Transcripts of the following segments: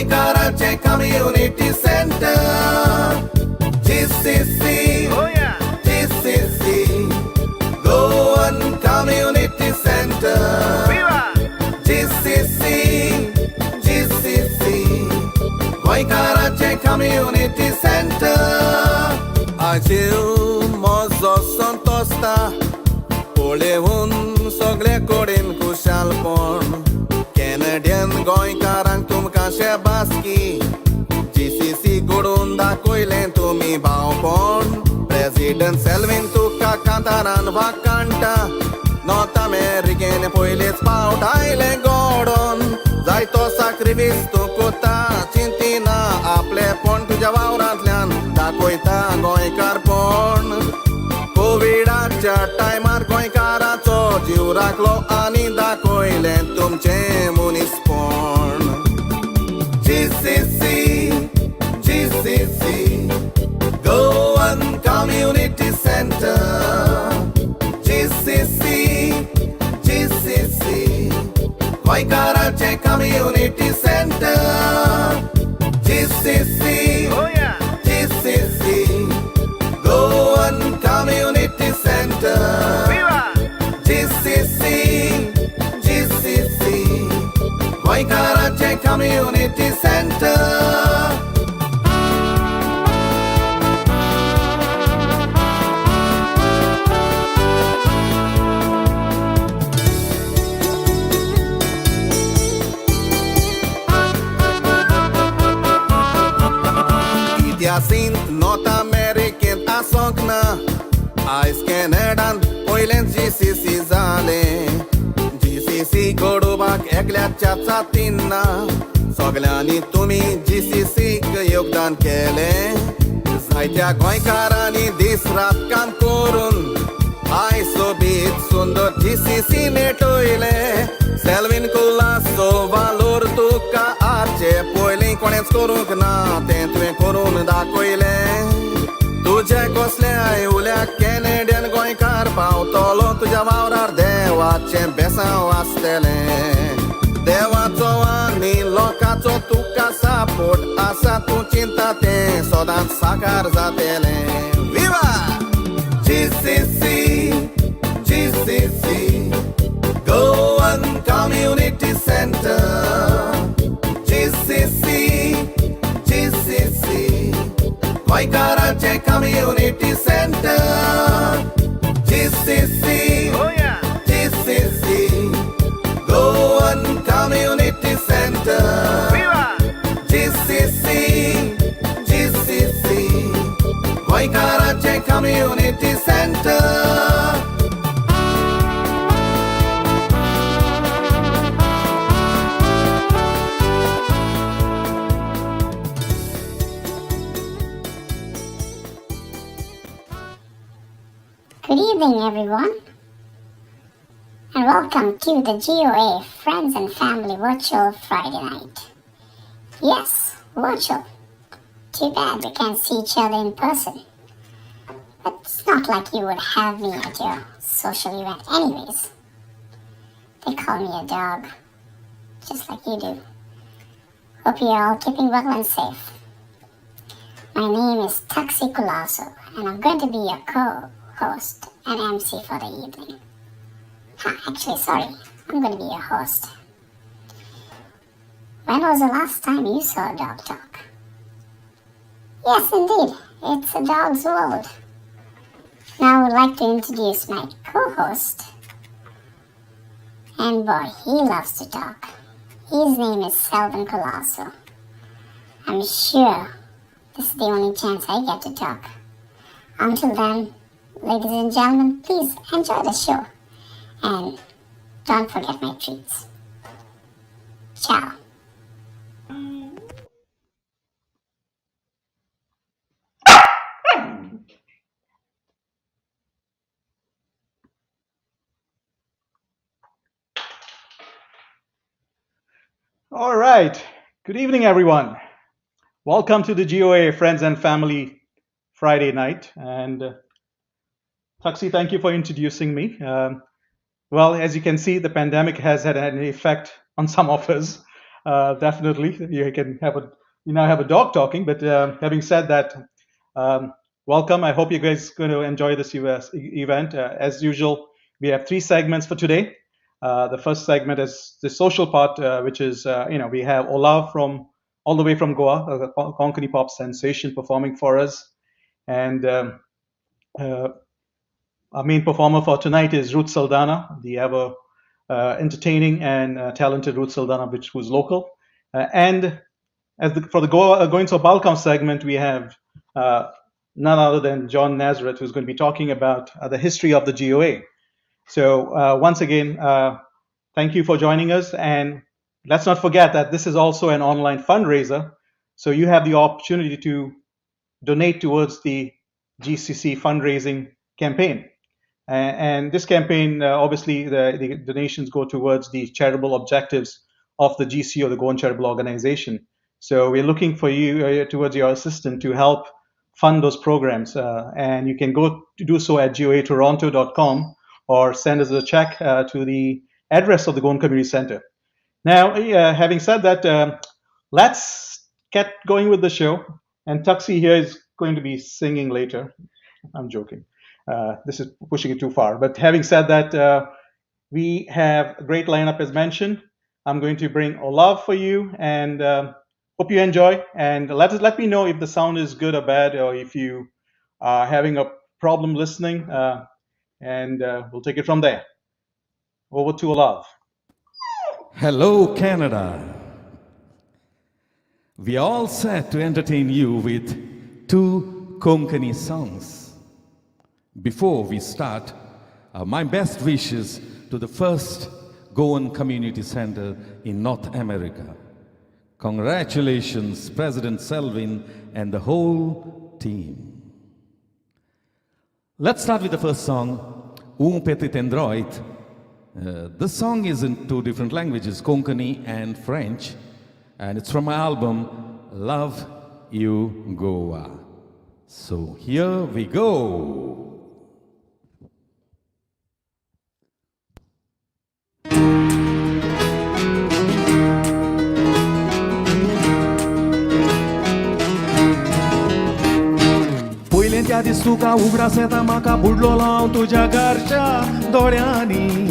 Goencho Community Center. GCC, Oh yeah. GCC, Goencho Community Center. Viva. GCC, GCC, Goencho Community Center. Agiu mozo santosta, polehun sogle korin kushalpon. Canadian goinkarang tumka shebaski, GCC gurunda koilen tumi baupon. President Selwyn tuka kantaran vakanta, North American poilets pout aile godon. Zaito sacrifice tukuta cintina aple pon tuja vaurantlian dakoita goinkar pon. कोविडाच्या टायमार गोंयकाराचो जीव राखलो आनी दाखयलें तुमचें मनीसपण. GCC, GCC, Goencho Community Center. GCC, GCC, Goencho Community Center. GCC, Oh yeah. GCC, Goencho Community Center. Viva. GCC, GCC, Goencho Community Center. Idiasin North American asokna, Ice Canadan Poilen GCC zale. GCC गोडोबाक एकल्याच्या चातींना, सगळ्यांनी तुम्ही GCC क योगदान केले. जायत्या गोंयकारांनी दीस रात काम करून आय सोबीत सुंदर GCC नेटोयले. सेल्विन कुलासो वालोर तुका आजचे पयलीं कोणेच करूंक ना तें तुवें करून दाखयले. तुझे कसल्या उल्या कॅनेडियन गोंयकार पावतलो तुज्या वावरार देवाचें बेसांव आसतलें. देवाचो आनी लोकांचो तुका सापोर्ट आसा, तूं चिंता तें सदांच साकार जातलें. विवा GCC, GCC, Goencho Community Center. GCC, GCC, Goencho Community Center. GCC, Oh yeah. GCC, Goencho Community Center. Viva. GCC, GCC, Goencho Community Center. Good evening, everyone, and welcome to the GOA Friends and Family Virtual Friday Night. Yes, virtual. Too bad we can't see each other in person. But it's not like you would have me at your social event anyways. They call me a dog, just like you do. Hope you're all keeping well and safe. My name is Taxi Colasso, and I'm going to be your co-host and MC for the evening. Actually, sorry, I'm going to be your host. When was the last time you saw a dog talk? Yes, indeed, it's a dog's world. Now I would like to introduce my co-host. And boy, he loves to talk. His name is Selvin Colasso. I'm sure this is the only chance I get to talk. Until then, ladies and gentlemen, please enjoy the show. And don't forget my treats. Ciao. All right. Good evening, everyone. Welcome to the GOA Friends and Family Friday night. And Taxi, thank you for introducing me. Well, as you can see, the pandemic has had an effect on some of us. Definitely, you now have a dog talking. But having said that, welcome. I hope you guys going to enjoy this event. As usual, we have 3 segments for today. The first segment is the social part, which is we have Olaf from all the way from Goa, a konkani pop sensation, performing for us, and our main performer for tonight is Ruth Saldanha, the ever entertaining and talented Ruth Saldanha, who's local. And for the Goencho Balcão segment, we have none other than John Nazareth, who's going to be talking about the history of the G.O.A. So once again, thank you for joining us. And let's not forget that this is also an online fundraiser. So you have the opportunity to donate towards the GCC fundraising campaign. And this campaign, obviously, the donations go towards the charitable objectives of the GC, or the Goan Charitable Organization. So we're looking for you, towards your assistance, to help fund those programs. And you can go to do so at goatoronto.com, or send us a check to the address of the Goan Community Center. Now, having said that, let's get going with the show. And Tuxi here is going to be singing later. I'm joking. This is pushing it too far. But having said that, we have a great lineup as mentioned. I'm going to bring Olaf for you, and hope you enjoy. And let me know if the sound is good or bad, or if you are having a problem listening, and we'll take it from there. Over to Olaf. Hello, Canada. We are all set to entertain you with 2 konkani songs. Before we start, my best wishes to the first Goan Community Center in North America. Congratulations, President Selvin and the whole team. Let's start with the first song, Petit Android. This song is in 2 different languages, Konkani and French, and it's from my album, Love You G.O.A. So here we go. Pojęcia distuka ugra se tamaka budlola tuja garcha doryani.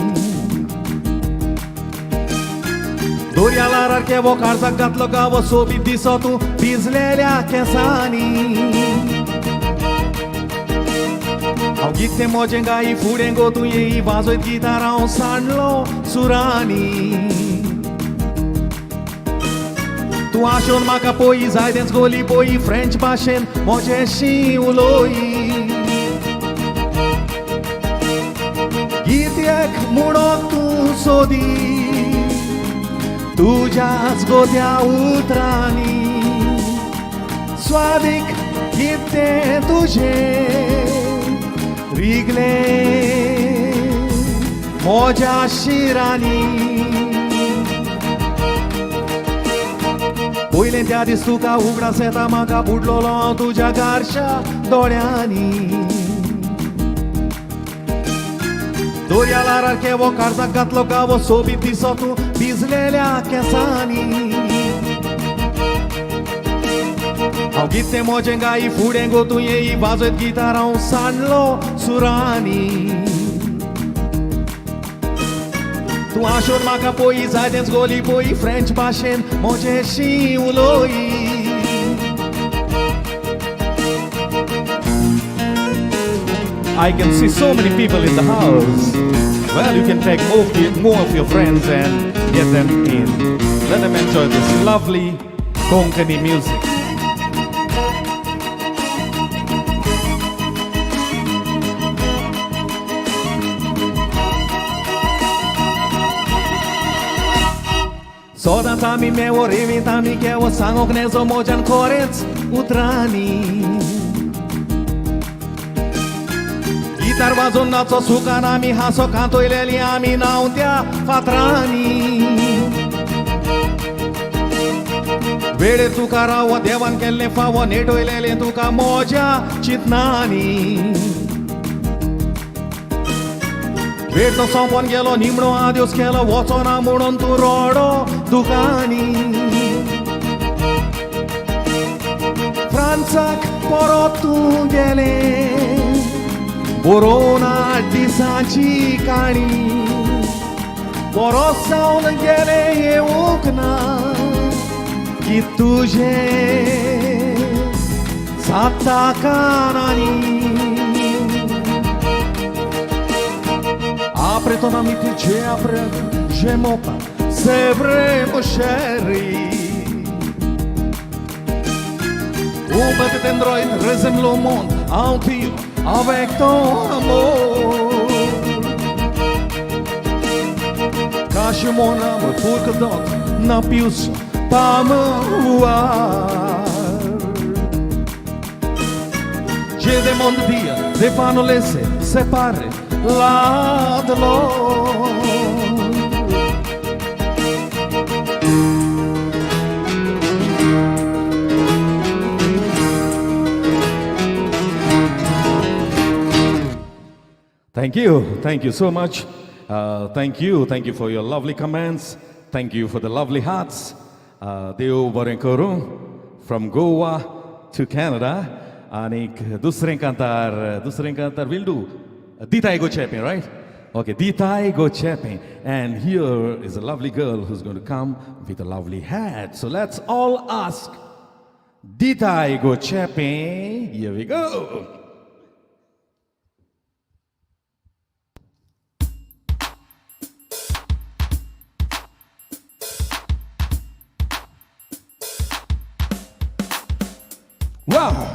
Doryalar arkevo karzak gatlogavo sobi disotu bizlelia kesani. Augite mojenga I furengo tu ye vazoit gitarão sanlo surani. Tu ashon maka poi zaidens goli poi French bashen mojeshi uloi. Gitiek murok tu sodi. Tuja zgodia utrani. Sładik gite tuje. Rigle moja shirani. Pojlentea distuka ugra seta maka budlolo tuja garsha doryani. Doryalar arkevo karzak gatlogavo sobi disotu bizlelia kesani. Augite mojenga I furengo tu ye I vazoit gitarão sanlo surani. Tu ashor maka poi zaidens goli poi French bashen mojeshi uloi. I can see so many people in the house. Well, you can take more of your friends and get them in. Let them enjoy this lovely konkani music. Sodatami meło revitami keło sangok nezo mojan korec utrani. Gitar vazon naco sukanami haso canto ileliami nauntia fatrani. Vede tu karawa devan kelle fawa neto ilele tu ka moja chitnani. भेट्न सपन गेलो निम्नो आदेश केलो वचना म्हणून तू रडो दुकानी फ्रान्साक परत तूं गेले बरोवना दिसाची काणी परत जावन गेले येवूंक ना की तुझे जाता Kanani apre ton amici ce apre je mopa c'est vrai mon chéri un petit android résume le monde entier avec ton amour cache mon âme pour que d'autres ne puissent pas me voir je demande Dieu de pas nous laisser séparer l'un de l'autre. Thank you so much. Thank you for your lovely comments. Thank you for the lovely hearts. Deo Barenkoru from Goa to Canada. And dusre cantar will do. Dita Goencho, right? Okay, Dita Goencho. And here is a lovely girl who's going to come with a lovely hat. So let's all ask Dita Goencho. Here we go. Wow.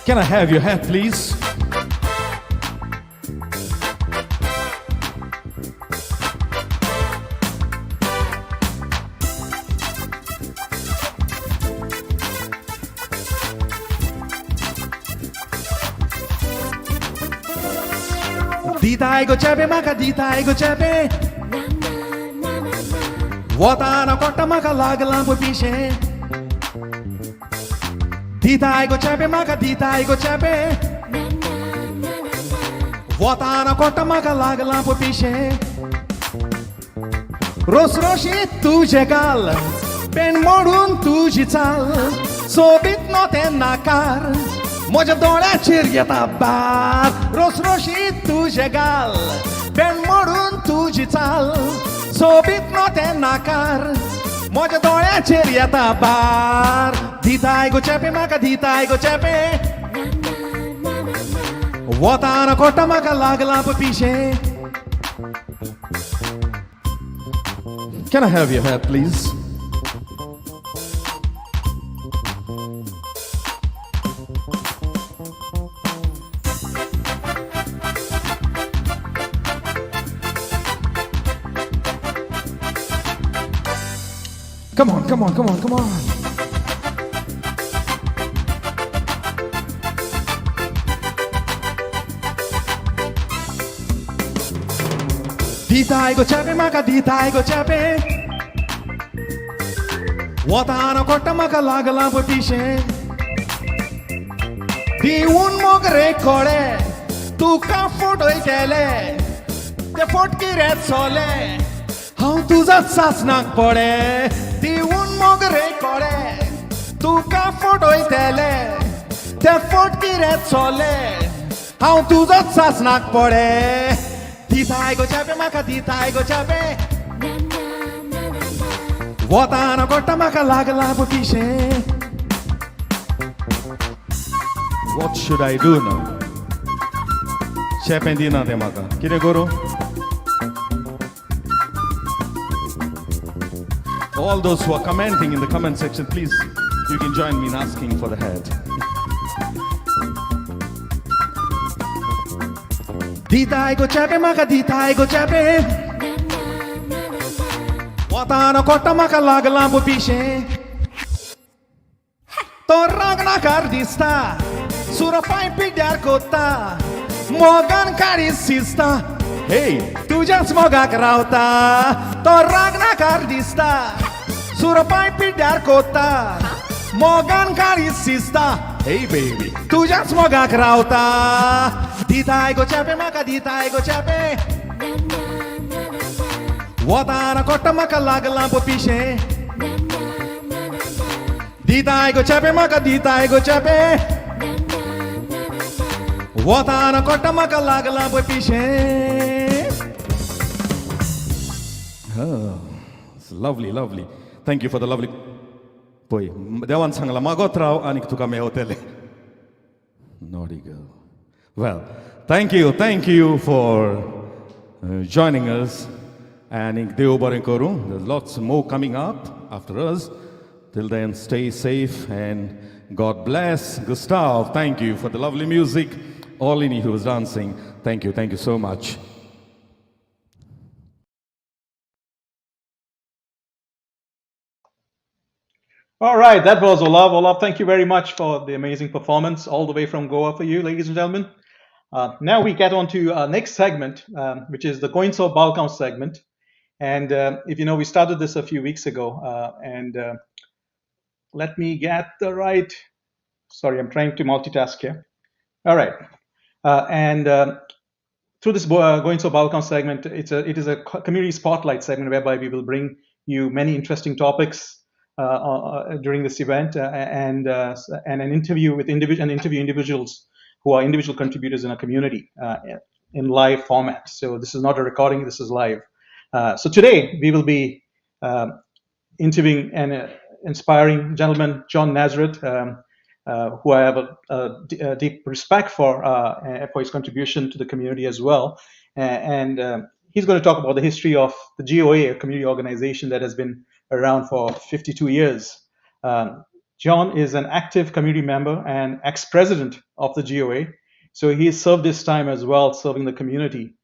Can I have your hat, please? Dita Goencho maka Dita Goencho Watana kota maka lagla pishe Dita Goencho maka Dita Goencho Watana kota maka lagla pishe Roshi tuje gal Ben morun tuji चाल सोबित नोते नाकार माझ्या डोळ्याची येता बार रोसरोशी तुझे गाल Ben मोडून तुझी चाल सोबीत नोते नाकार माझ्या डोळ्याची येता बार Dita Goencho म्हाका Dita Goencho वताना कोटा म्हाका लागला पिशे Can I have your hat, please? Come on. Dita Goencho maka Dita Goencho Watana kota maka lagla pishe Di un mogre kore Tu ka foto itele Te fotki ret sole How tuza sasnak pode Di un mogre kore Tu ka foto itele Te fotki ret sole How tuza sasnak pode Dita Goencho maka Dita Goencho Watana kota maka lagla pishe What should I do now? Shependina de maka Kire guru All those who are commenting in the comment section, please, you can join me in asking for the hat. Dita Goencho maka Dita Goencho Watana kota maka lagla pishe Torragna cardista Surapai pidiar kota Mogan carisista Hey, tu já smoga krauta Torragna cardista Surabaya pidyar kota Mogan karisista Hey baby Tujas moga krauta Ditay go chape maka ditay go chape Watara kota maka laglam po pishe Ditay go chape maka ditay go chape Watara kota maka laglam po pishe. Oh, it's lovely, lovely. Thank you for the lovely. Boy, dewan sangala magotraw anik tukame hotel. Naughty girl. Well, thank you for joining us. And in Deobarinkoru, there's lots more coming up after us. Till then, stay safe and God bless. Gustav, thank you for the lovely music. Olini who was dancing, thank you so much. All right, that was Olaf. Olaf, thank you very much for the amazing performance all the way from Goa for you, ladies and gentlemen. Now we get on to our next segment, which is the Goencho Balcão segment. And if you know, we started this a few weeks ago. Let me get the right. Sorry, I'm trying to multitask here. All right. Through this Goencho Balcão segment, it is a community spotlight segment whereby we will bring you many interesting topics during this event and an interview with individuals who are individual contributors in a community in live format. So this is not a recording, this is live. So today we will be interviewing an inspiring gentleman, John Nazareth, who I have a deep respect for his contribution to the community as well. He's going to talk about the history of the GOA, a community organization that has been around for 52 years. John is an active community member and ex-president of the GOA. So he has served his time as well, serving the community.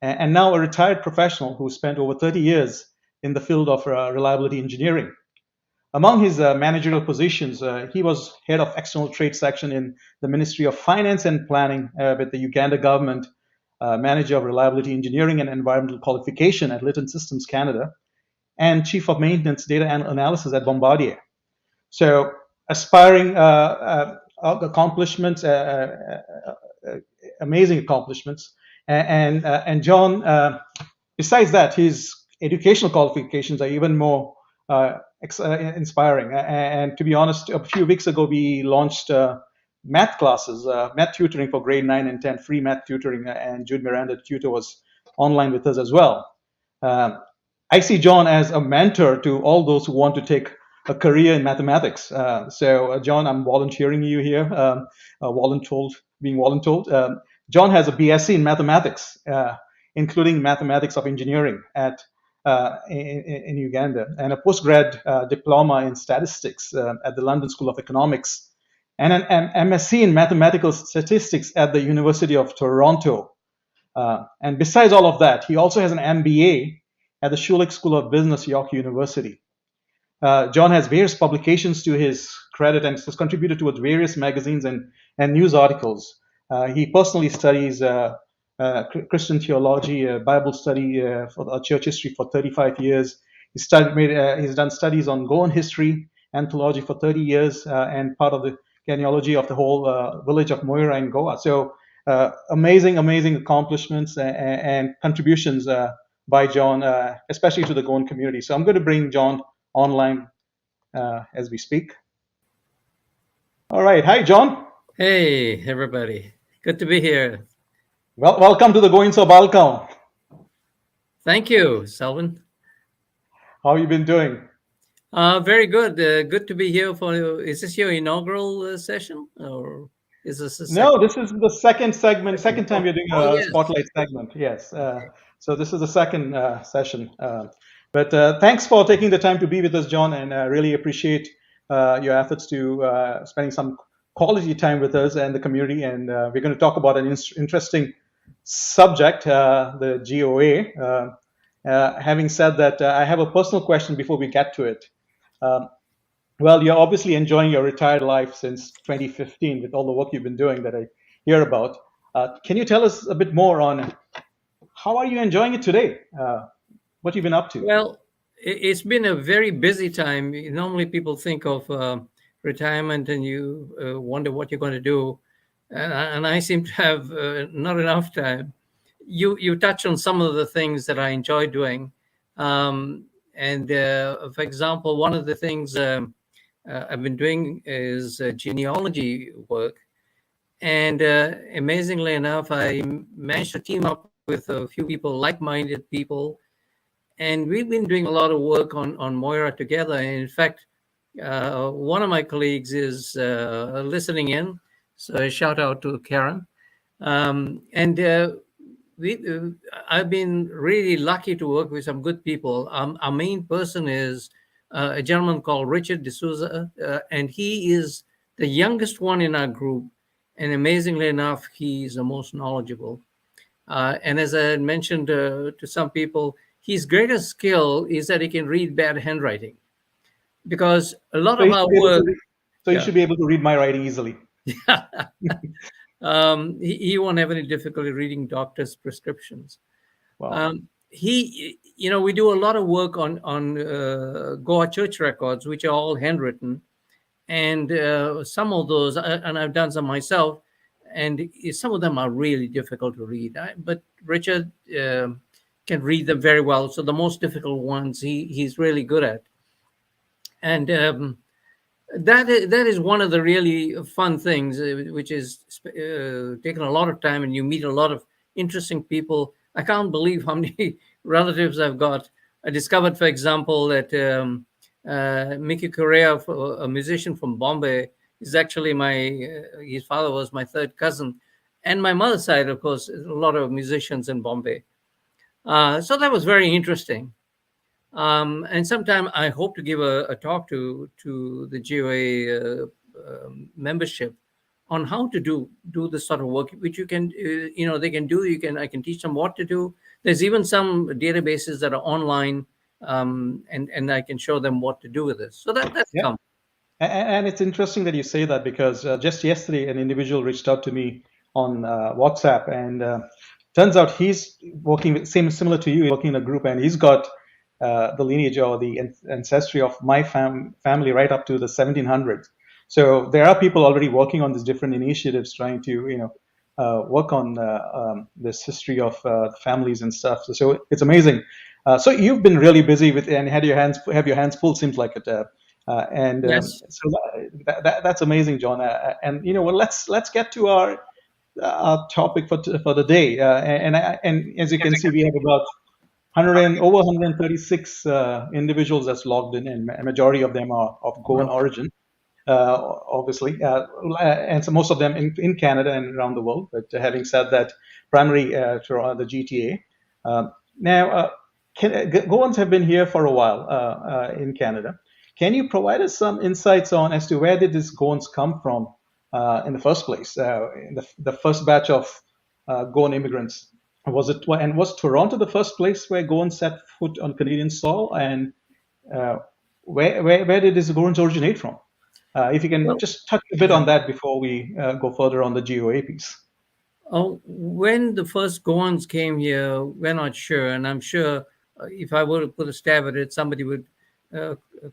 And now a retired professional who spent over 30 years in the field of reliability engineering. Among his managerial positions, he was head of external trade section in the Ministry of Finance and Planning with the Uganda government, manager of reliability engineering and environmental qualification at Lytton Systems Canada, and chief of maintenance data and analysis at Bombardier. So aspiring accomplishments, amazing accomplishments. And John, besides that, his educational qualifications are even more inspiring. And to be honest, a few weeks ago, we launched math classes, math tutoring for grade 9 and 10, free math tutoring, and Jude Miranda, the tutor, was online with us as well. I see John as a mentor to all those who want to take a career in mathematics. So, John, I'm volunteering you here, being voluntold. John has a BSc in mathematics, including mathematics of engineering in Uganda, and a postgrad diploma in statistics at the London School of Economics, and an MSc in mathematical statistics at the University of Toronto. And besides all of that, he also has an MBA at the Schulich School of Business, York University. John has various publications to his credit and has contributed towards various magazines and news articles. He personally studies Christian theology, Bible study for church history for 35 years. He's done studies on Goan history, anthology for 30 years, and part of the genealogy of the whole village of Moira in Goa. So amazing accomplishments and contributions by John, especially to the Goan community. So I'm going to bring John online as we speak. All right. Hi, John. Hey, everybody. Good to be here. Well, welcome to the Goencho Balcão. Thank you, Selvin. How have you been doing? Very good. Good to be here for. Is this your inaugural session, or is this a No, this is the second segment. Second time you're doing a spotlight segment. Yes. So this is the second session. But thanks for taking the time to be with us, John, and I really appreciate your efforts to spending some quality time with us and the community. And we're going to talk about an interesting subject, the GOA. Having said that, I have a personal question before we get to it. Well, you're obviously enjoying your retired life since 2015 with all the work you've been doing that I hear about. Can you tell us a bit more on how are you enjoying it today? What you've been up to? Well, It's been a very busy time. Normally, people think of retirement and you wonder what you're going to do, and I seem to have not enough time. You touch on some of the things that I enjoy doing, and for example, one of the things I've been doing is genealogy work, and amazingly enough, I managed to team up with a few people, like-minded people, and we've been doing a lot of work on Moira together. And in fact, one of my colleagues is listening in, so a shout out to Karen. And we, I've been really lucky to work with some good people. Our main person is a gentleman called Richard D'Souza, and he is the youngest one in our group. And amazingly enough, he's the most knowledgeable. And as I had mentioned to some people, his greatest skill is that he can read bad handwriting, because a lot So of you our should be able to work, read, so you should be able to read my writing easily. he won't have any difficulty reading doctors' prescriptions. Wow. We do a lot of work on Goa church records, which are all handwritten, and some of those, and I've done some myself, and some of them are really difficult to read. But Richard can read them very well. So the most difficult ones he's really good at, and that is one of the really fun things, which is taken a lot of time, and you meet a lot of interesting people. I can't believe how many relatives I've got. I discovered, for example, that Mickey Correa, a musician from Bombay, is actually his father was my third cousin. And my mother's side, of course, a lot of musicians in Bombay. So that was very interesting. And sometime I hope to give a talk to the GOA membership on how to do this sort of work, which you can, they can do. I can teach them what to do. There's even some databases that are online, and I can show them what to do with this. So that's Yeah. come. And it's interesting that you say that, because just yesterday an individual reached out to me on WhatsApp, and turns out he's working with similar to you, working in a group, and he's got the lineage or the ancestry of my family right up to the 1700s. So there are people already working on these different initiatives, trying to work on this history of families and stuff. So it's amazing. So you've been really busy with and have your hands full. Seems like it. Yes. So that's amazing, John. And well, let's get to our topic for the day. And as you can see, we have about over 136 individuals that's logged in, and a majority of them are of Goan origin, obviously, and so most of them in Canada and around the world. But having said that, primary to the GTA. Now, Goans have been here for a while in Canada. Can you provide us some insights on as to where did these Goans come from in the first place? In the first batch of Goan immigrants. Was Toronto the first place where Goans set foot on Canadian soil? And where did these Goans originate from? If you can Well, just touch a bit on that before we go further on the GOA piece. when the first Goans came here, we're not sure, and I'm sure if I were to put a stab at it, somebody would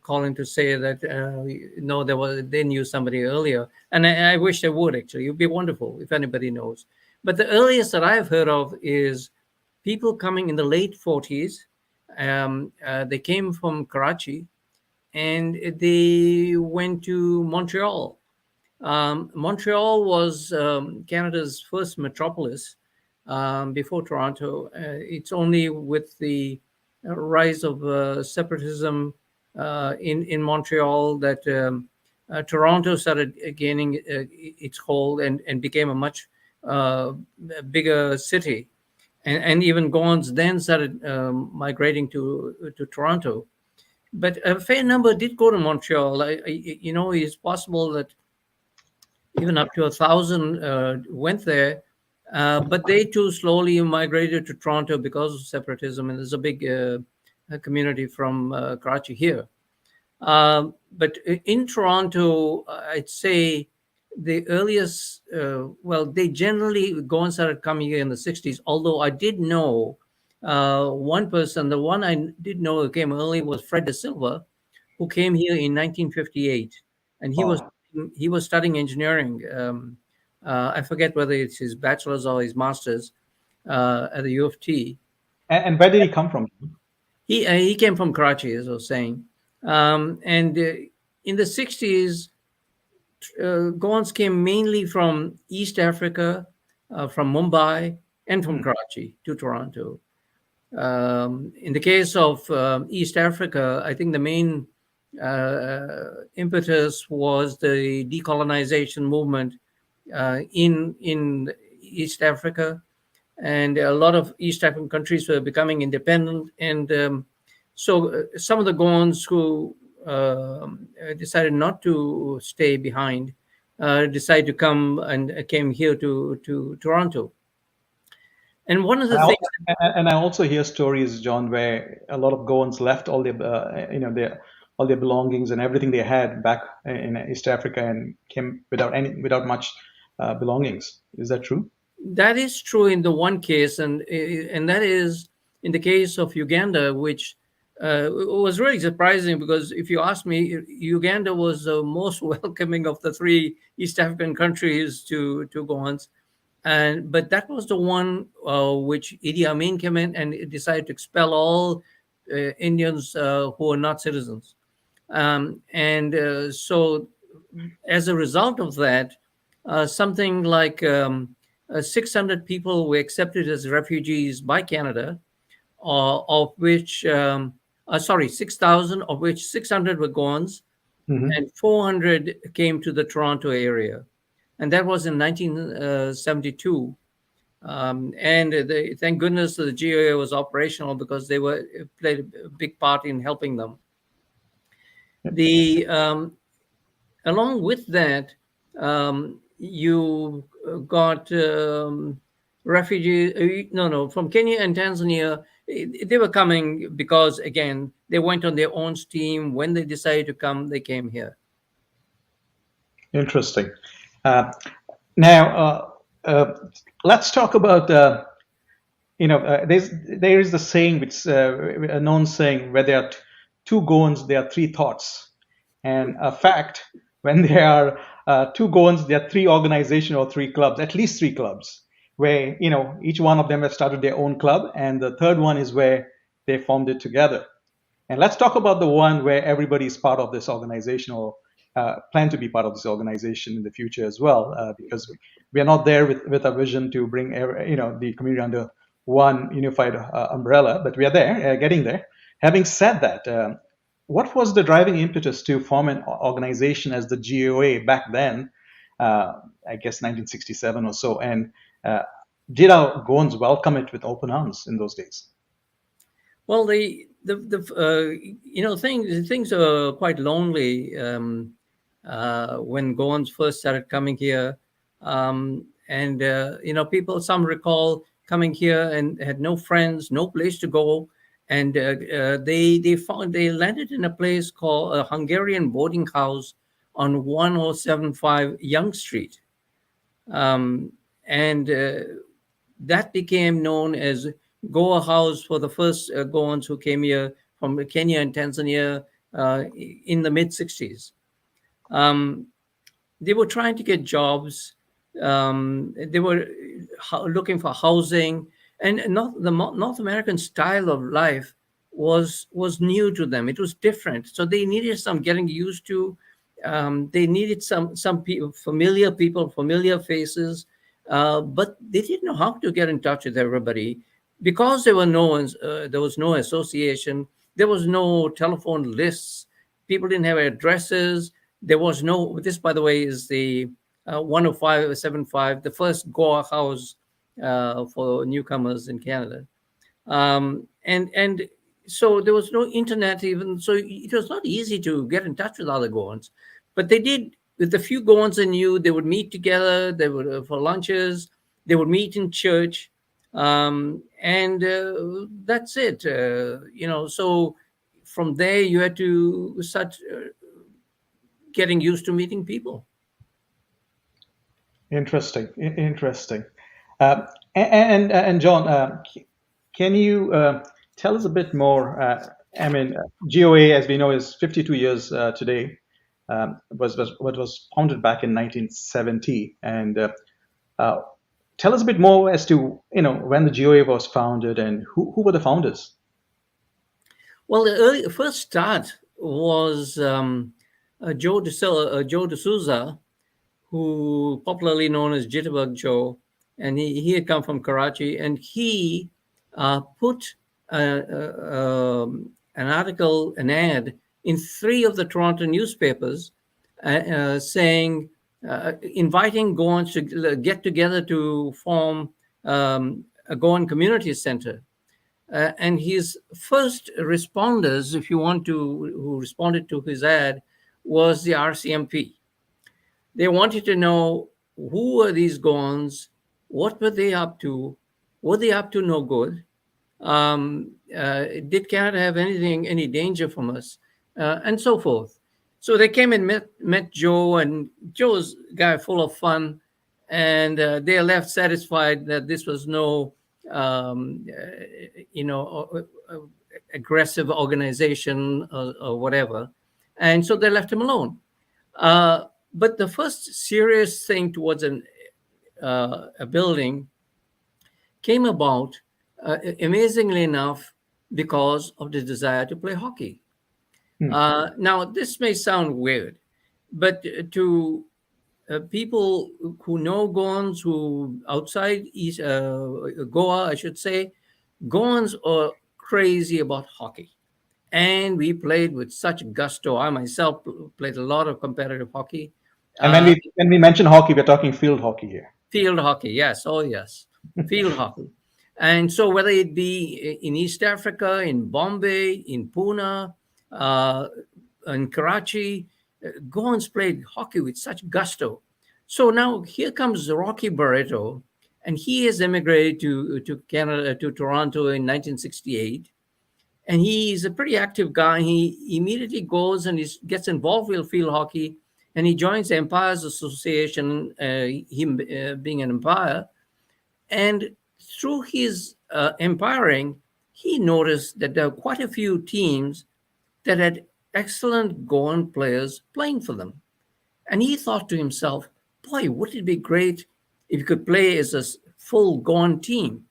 call in to say that no, they knew somebody earlier, and I wish they would actually. It would be wonderful if anybody knows. But the earliest that I've heard of is people coming in the late 40s. They came from Karachi, and they went to Montreal. Montreal was Canada's first metropolis before Toronto. It's only with the rise of separatism in Montreal that Toronto started gaining its hold and became a much bigger city. And even Goans then started migrating to Toronto. But a fair number did go to Montreal. It's possible that even up to 1,000 went there, but they too slowly migrated to Toronto because of separatism, and there's a big community from Karachi here. But in Toronto, I'd say the earliest, they generally go and started coming here in the 60s, although I did know One person, the one I did know who came early was Fred de Silva, who came here in 1958, and Wow. he was studying engineering. I forget whether it's his bachelor's or his master's at the U of T. And where did he come from? He came from Karachi, as I was saying, and in the 60s, Goans came mainly from East Africa, from Mumbai, and from Karachi to Toronto. In the case of East Africa, I think the main impetus was the decolonization movement in East Africa, and a lot of East African countries were becoming independent, and so some of the Goans who decided not to stay behind decided to come and came here to Toronto. And one of the things, I also hear stories, John, where a lot of Goans left all their, all their belongings and everything they had back in East Africa and came without much belongings. Is that true? that is true in the one case, and that is in the case of Uganda, which was really surprising because if you ask me, Uganda was the most welcoming of the three East African countries to Goans, but that was the one which Idi Amin came in and decided to expel all Indians who were not citizens, so as a result of that, something like 600 people were accepted as refugees by Canada, of which, 6,000, of which 600 were Goans, and 400 came to the Toronto area. And that was in 1972. Thank goodness the GOA was operational because they played a big part in helping them. Along with that, you got refugees. No, from Kenya and Tanzania. They were coming because, again, they went on their own steam. When they decided to come, they came here. Interesting. Now, let's talk about, there is the saying, which a known saying, where there are two Goans, there are three thoughts. And a fact, when there are two Goans, there are three organizations or three clubs, at least three clubs, where, each one of them has started their own club. And the third one is where they formed it together. And let's talk about the one where everybody is part of this organization or plan to be part of this organization in the future as well, because we are not there with a vision to bring the community under one unified umbrella, but we are there, getting there. Having said that, what was the driving impetus to form an organization as the GOA back then? I guess 1967 or so, and did our Goans welcome it with open arms in those days? Well, things are quite lonely when Goans first started coming here, people. Some recall coming here and had no friends, no place to go, and they landed in a place called a Hungarian boarding house on 1075 Yonge Street, that became known as Goa House for the first Goans who came here from Kenya and Tanzania in the mid 60s. They were trying to get jobs. They were looking for housing, and the North American style of life was new to them. It was different, so they needed some getting used to. They needed some people, familiar faces, but they didn't know how to get in touch with everybody because there was no association. There was no telephone lists. People didn't have addresses. There was no. This, by the way, is the 10575, the first Goa house for newcomers in Canada, and so there was no internet even. So it was not easy to get in touch with other Goans, but they did. With the few Goans they knew, they would meet together. They would for lunches. They would meet in church, and that's it. So from there you had to start getting used to meeting people. Interesting. And John, Can you tell us a bit more? GOA, as we know, is 52 years today. Was founded back in 1970, and tell us a bit more as to when the GOA was founded and who were the founders. Well, the first start was Joe D'Souza, who popularly known as Jitterbug Joe, and he had come from Karachi, and he put an article, an ad in 3 of the Toronto newspapers saying, inviting Goans to get together to form a Goan community center. And his first responders, if you want to, who responded to his ad, was the RCMP. They wanted to know who were these Goans, what were they up to, were they up to no good, did Canada have any danger from us, and so forth. So they came and met Joe, and Joe's a guy full of fun, and they left satisfied that this was no aggressive organization or whatever, and so they left him alone. But the first serious thing towards a building came about, amazingly enough, because of the desire to play hockey. Now, this may sound weird, but to people who know Goans, who outside Goa, I should say, Goans are crazy about hockey. And we played with such gusto. I myself played a lot of competitive hockey. And when we mention hockey, we're talking field hockey here. Field hockey, yes. Oh, yes. Field hockey. And so whether it be in East Africa, in Bombay, in Pune, in Karachi, Goans played hockey with such gusto. So now here comes Rocky Barreto, and he has immigrated to Canada, to Toronto in 1968. And he's a pretty active guy. He immediately goes and he gets involved with field hockey, and he joins the Empires Association, him being an umpire. And through his umpiring, he noticed that there were quite a few teams that had excellent Goan players playing for them. And he thought to himself, boy, wouldn't it be great if he could play as a full Goan team?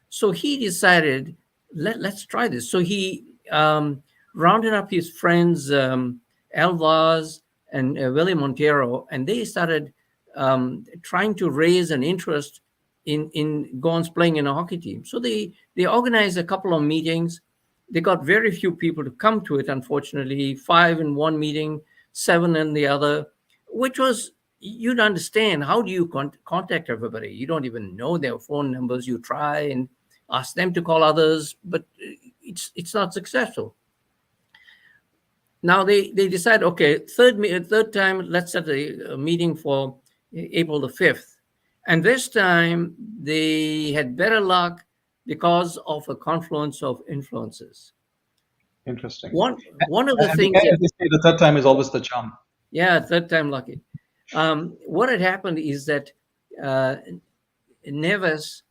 So he decided, let's try this. So he rounded up his friends, Alvaz and William Montero, and they started trying to raise an interest in Goans playing in a hockey team. So they organized a couple of meetings. They got very few people to come to it, unfortunately, 5 in one meeting, 7 in the other, which was, you'd understand, how do you contact everybody? You don't even know their phone numbers. You try and ask them to call others, but it's not successful. Now they decide, okay, third time, let's set a meeting for April the 5th. And this time they had better luck because of a confluence of influences. Interesting. One of the things the third time is always the charm. Yeah, third time lucky. What had happened is that Neves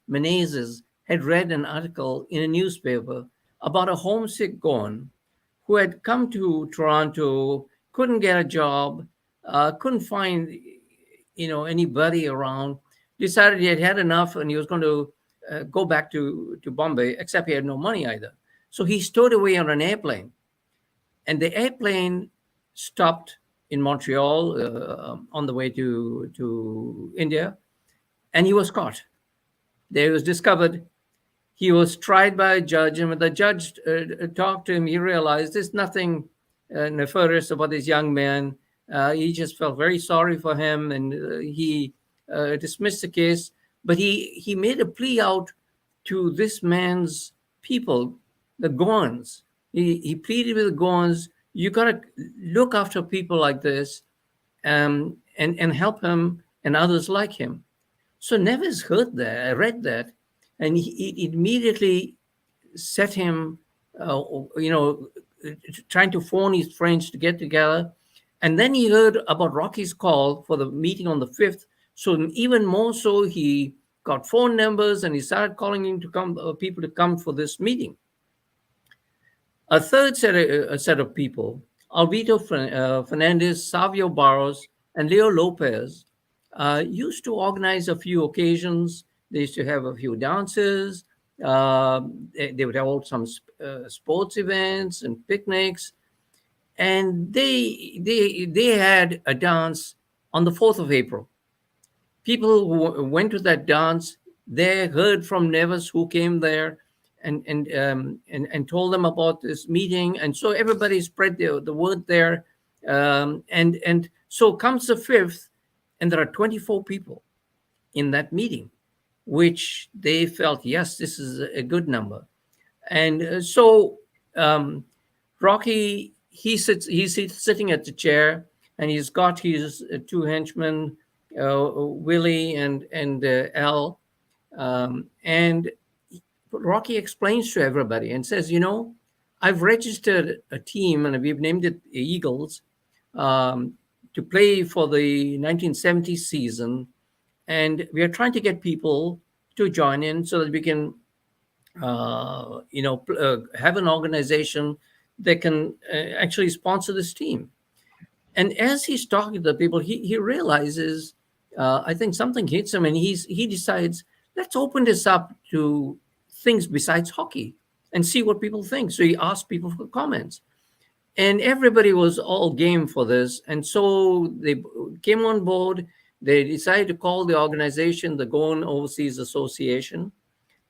Menezes had read an article in a newspaper about a homesick Goan who had come to Toronto, couldn't get a job, couldn't find anybody around, decided he had had enough and he was going to go back to Bombay, except he had no money either. So he stowed away on an airplane, and the airplane stopped in Montreal on the way to India, and he was caught. There he was discovered. He was tried by a judge, and when the judge talked to him, he realized there's nothing nefarious about this young man. He just felt very sorry for him, and he dismissed the case. But he made a plea out to this man's people, the Goans. He pleaded with the Goans, you got to look after people like this and help him and others like him. So Neves heard that, read that, and he immediately set him, trying to phone his friends to get together. And then he heard about Rocky's call for the meeting on the 5th. So even more so, he got phone numbers, and he started calling in to come people to come for this meeting. A third set of people, Alvito Fernandez, Savio Barros, and Leo Lopez, used to organize a few occasions. They used to have a few dances. They would hold some sports events and picnics, and they had a dance on the 4th of April. People who went to that dance, they heard from Nevis, who came there and told them about this meeting, and so everybody spread the word there. And so comes the 5th, and there are 24 people in that meeting, which they felt, yes, this is a good number. And so Rocky, he's sitting at the chair, and he's got his two henchmen, Willie and Al, and Rocky explains to everybody and says, I've registered a team, and we've named it the Eagles, to play for the 1970 season, and we are trying to get people to join in so that we can have an organization that can actually sponsor this team. And as he's talking to the people, he realizes, I think something hits him, and he decides, let's open this up to things besides hockey and see what people think. So he asked people for comments, and everybody was all game for this. And so they came on board. They decided to call the organization the Goan Overseas Association.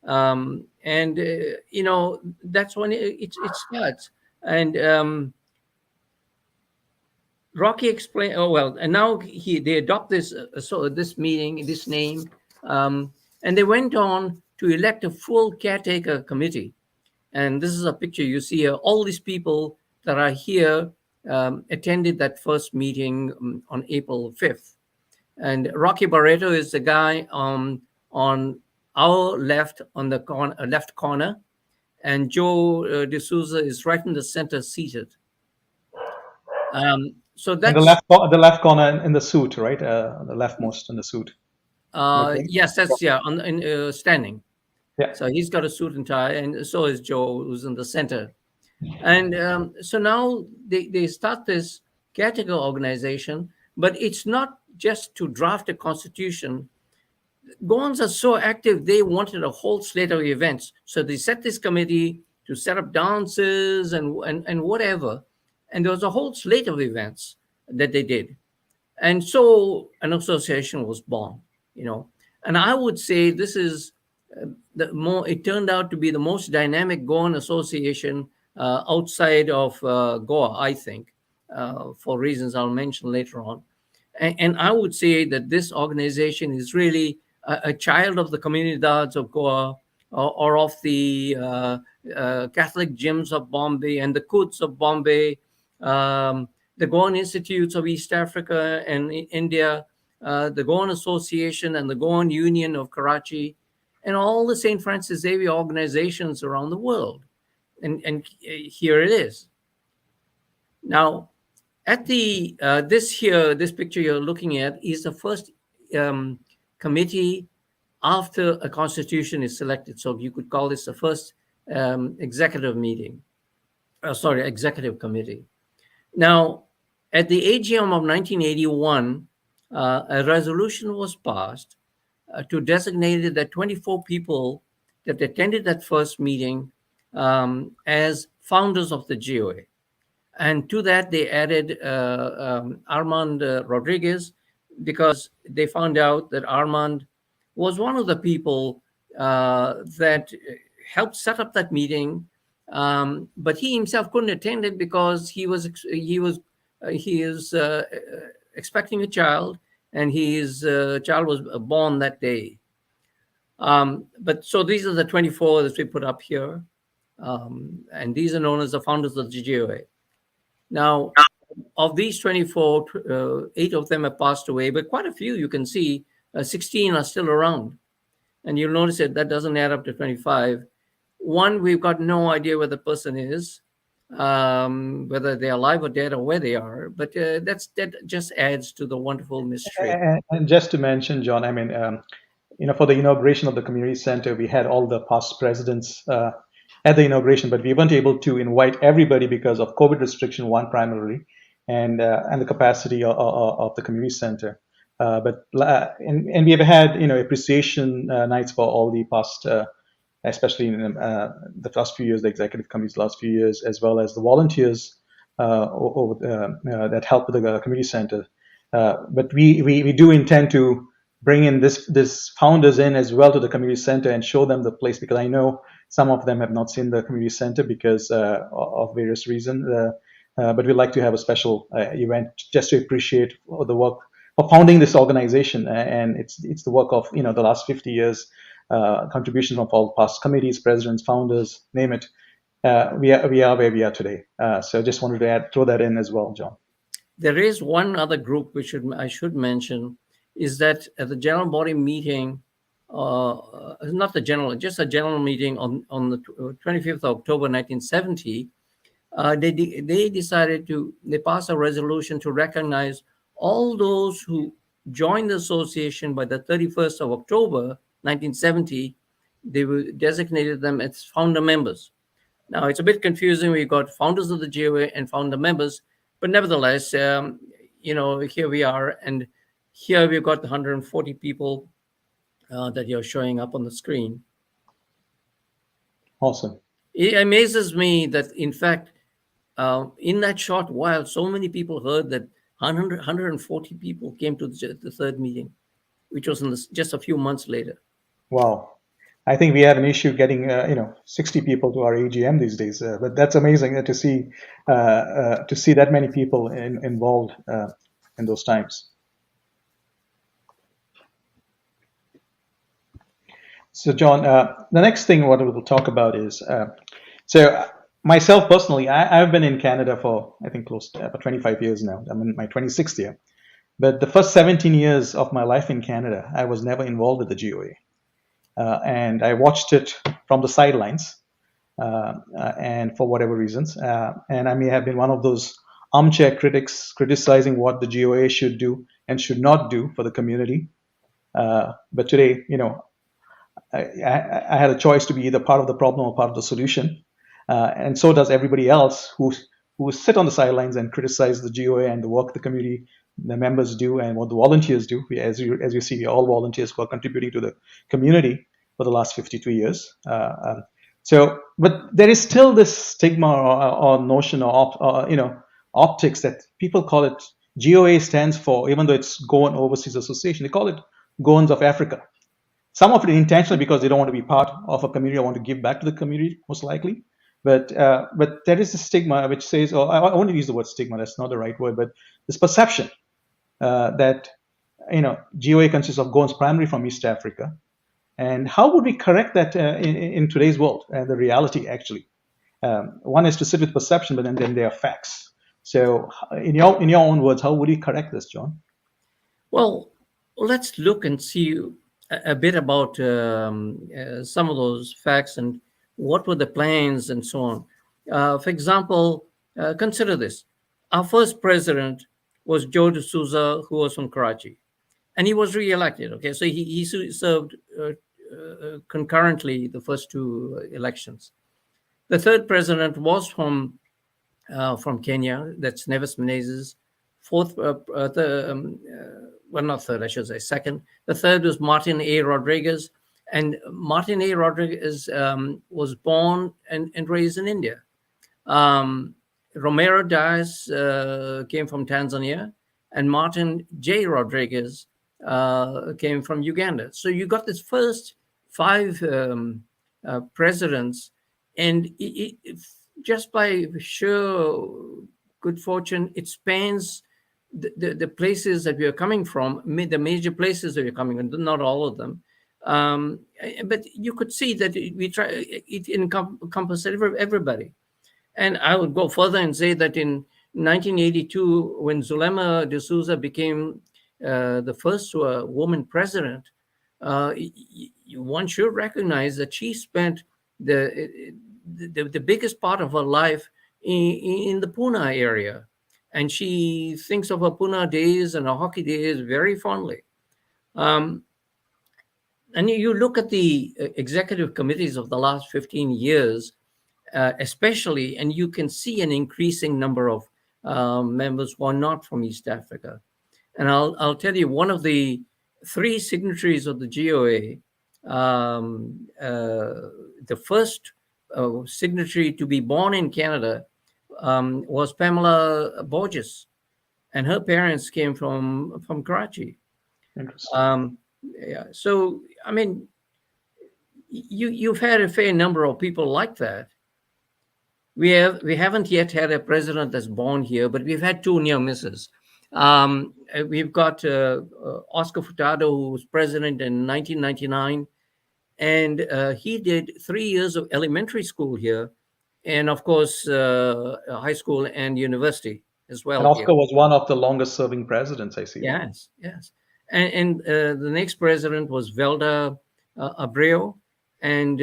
And that's when it starts. And Rocky explained, and now they adopt this this meeting, this name, and they went on to elect a full caretaker committee. And this is a picture you see here. All these people that are here attended that first meeting on April 5th. And Rocky Barreto is the guy on our left, on the left corner, and Joe D'Souza is right in the center, seated. So that's the left corner in the suit, right? The leftmost in the suit. Yes, that's standing. Yeah. So he's got a suit and tie, and so is Joe, who's in the center. And so now they start this caretaker organization, but it's not just to draft a constitution. Goans are so active, they wanted a whole slate of events. So they set this committee to set up dances and whatever. And there was a whole slate of events that they did. And so an association was born, And I would say this is it turned out to be the most dynamic Goan association outside of Goa, I think, for reasons I'll mention later on. And I would say that this organization is really a child of the Comunidades of Goa, or of the Catholic gyms of Bombay and the Kuts of Bombay, the Goan Institutes of East Africa and India, the Goan Association and the Goan Union of Karachi, and all the St. Francis Xavier organizations around the world. And here it is. Now, at the this picture you're looking at is the first committee after a constitution is selected. So you could call this the first executive committee. Now, at the AGM of 1981, a resolution was passed to designate that 24 people that attended that first meeting as founders of the G.O.A. And to that, they added Armand Rodriguez, because they found out that Armand was one of the people that helped set up that meeting, but he himself couldn't attend it because he is expecting a child, and his child was born that day. But so these are the 24 that we put up here, and these are known as the founders of the G.O.A. Now, of these 24, 8 of them have passed away, but quite a few, you can see, 16 are still around. And you'll notice that doesn't add up to 25. One, we've got no idea where the person is, whether they're alive or dead or where they are. But that just adds to the wonderful mystery. And just to mention, John, for the inauguration of the community center, we had all the past presidents at the inauguration, but we weren't able to invite everybody because of COVID restriction, one primarily, and the capacity of the community center. And we have had appreciation nights for all the past, especially in the last few years, the executive committee's last few years, as well as the volunteers that help with the community center. But we do intend to bring in this founders in as well to the community center and show them the place, because I know some of them have not seen the community center because of various reasons. But we'd like to have a special event just to appreciate the work of founding this organization, and it's the work of the last 50 years, contribution of all past committees, presidents, founders, name it. We are where we are today. So just wanted to throw that in as well, John. There is one other group I should mention, is that at the general body meeting, just a general meeting on the 25th of October 1970, they decided they passed a resolution to recognize all those who joined the association by the 31st of October 1970. They were designated them as founder members. Now, it's a bit confusing. We've got founders of the GOA and founder members, but nevertheless, here we are, and here we've got 140 people that you're showing up on the screen. Awesome. It amazes me that, in fact, in that short while, so many people heard that 140 people came to the third meeting, which was just a few months later. Wow. I think we have an issue getting 60 people to our AGM these days, but that's amazing to see that many people involved in those times. So, John, the next thing what we'll talk about is so myself personally, I've been in Canada for I think close to 25 years now. I'm in my 26th year, but the first 17 years of my life in Canada, I was never involved with the GOA. And I watched it from the sidelines, and for whatever reasons. And I may have been one of those armchair critics criticizing what the GOA should do and should not do for the community. But today, I had a choice to be either part of the problem or part of the solution. And so does everybody else who sit on the sidelines and criticize the GOA and the work the community, the members do, and what the volunteers do. As you see, we are all volunteers who are contributing to the community for the last 52 years. But there is still this stigma or notion or optics that people call it. GOA stands for, even though it's Goan Overseas Association, they call it Goans of Africa. Some of it intentionally because they don't want to be part of a community or want to give back to the community, most likely. But there is a stigma which says, or I want to use the word stigma, that's not the right word, but this perception that GOA consists of Goans primarily from East Africa. And how would we correct that in today's world, the reality actually? One is to sit with perception, but then there are facts. So in your own words, how would you correct this, John? Well, let's look and see a bit about some of those facts and what were the plans and so on. For example, consider this. Our first president was Joe D'Souza, who was from Karachi, and he was re-elected. Okay, so he served concurrently the first two elections. The third president was from Kenya. That's Nevis Menezes. Fourth, not third, I should say, second. The third was Martin A. Rodriguez. And Martin A. Rodriguez was born and raised in India. Romero Dias came from Tanzania, and Martin J. Rodriguez came from Uganda. So you got this first 5 presidents, and just by sheer good fortune, it spans the places that we are coming from, the major places that we're coming from, not all of them. But you could see that it encompasses everybody. And I would go further and say that in 1982, when Zulema D'Souza became the first woman president, one should recognize that she spent the biggest part of her life in the Pune area. And she thinks of her Pune days and her hockey days very fondly. And you look at the executive committees of the last 15 years, especially, and you can see an increasing number of members who are not from East Africa. And I'll tell you, one of the 3 signatories of the GOA, the first signatory to be born in Canada was Pamela Borges, and her parents came from Karachi. Interesting. Yeah, so I mean, you've had a fair number of people like that. We haven't yet had a president that's born here, but we've had 2 near misses. We've got Oscar Furtado, who was president in 1999, and he did 3 years of elementary school here, and of course high school and university as well And here. Oscar was one of the longest serving presidents, I see. Yes, yes. And the next president was Velda Abreu, and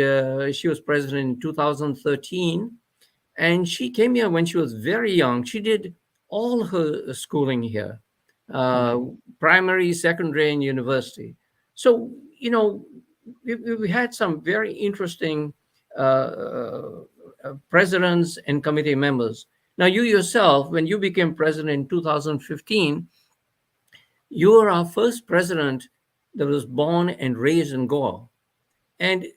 she was president in 2013. And she came here when she was very young. She did all her schooling here, primary, secondary, and university. So, you know, we had some very interesting presidents and committee members. Now, you yourself, when you became president in 2015, you were our first president that was born and raised in Goa. And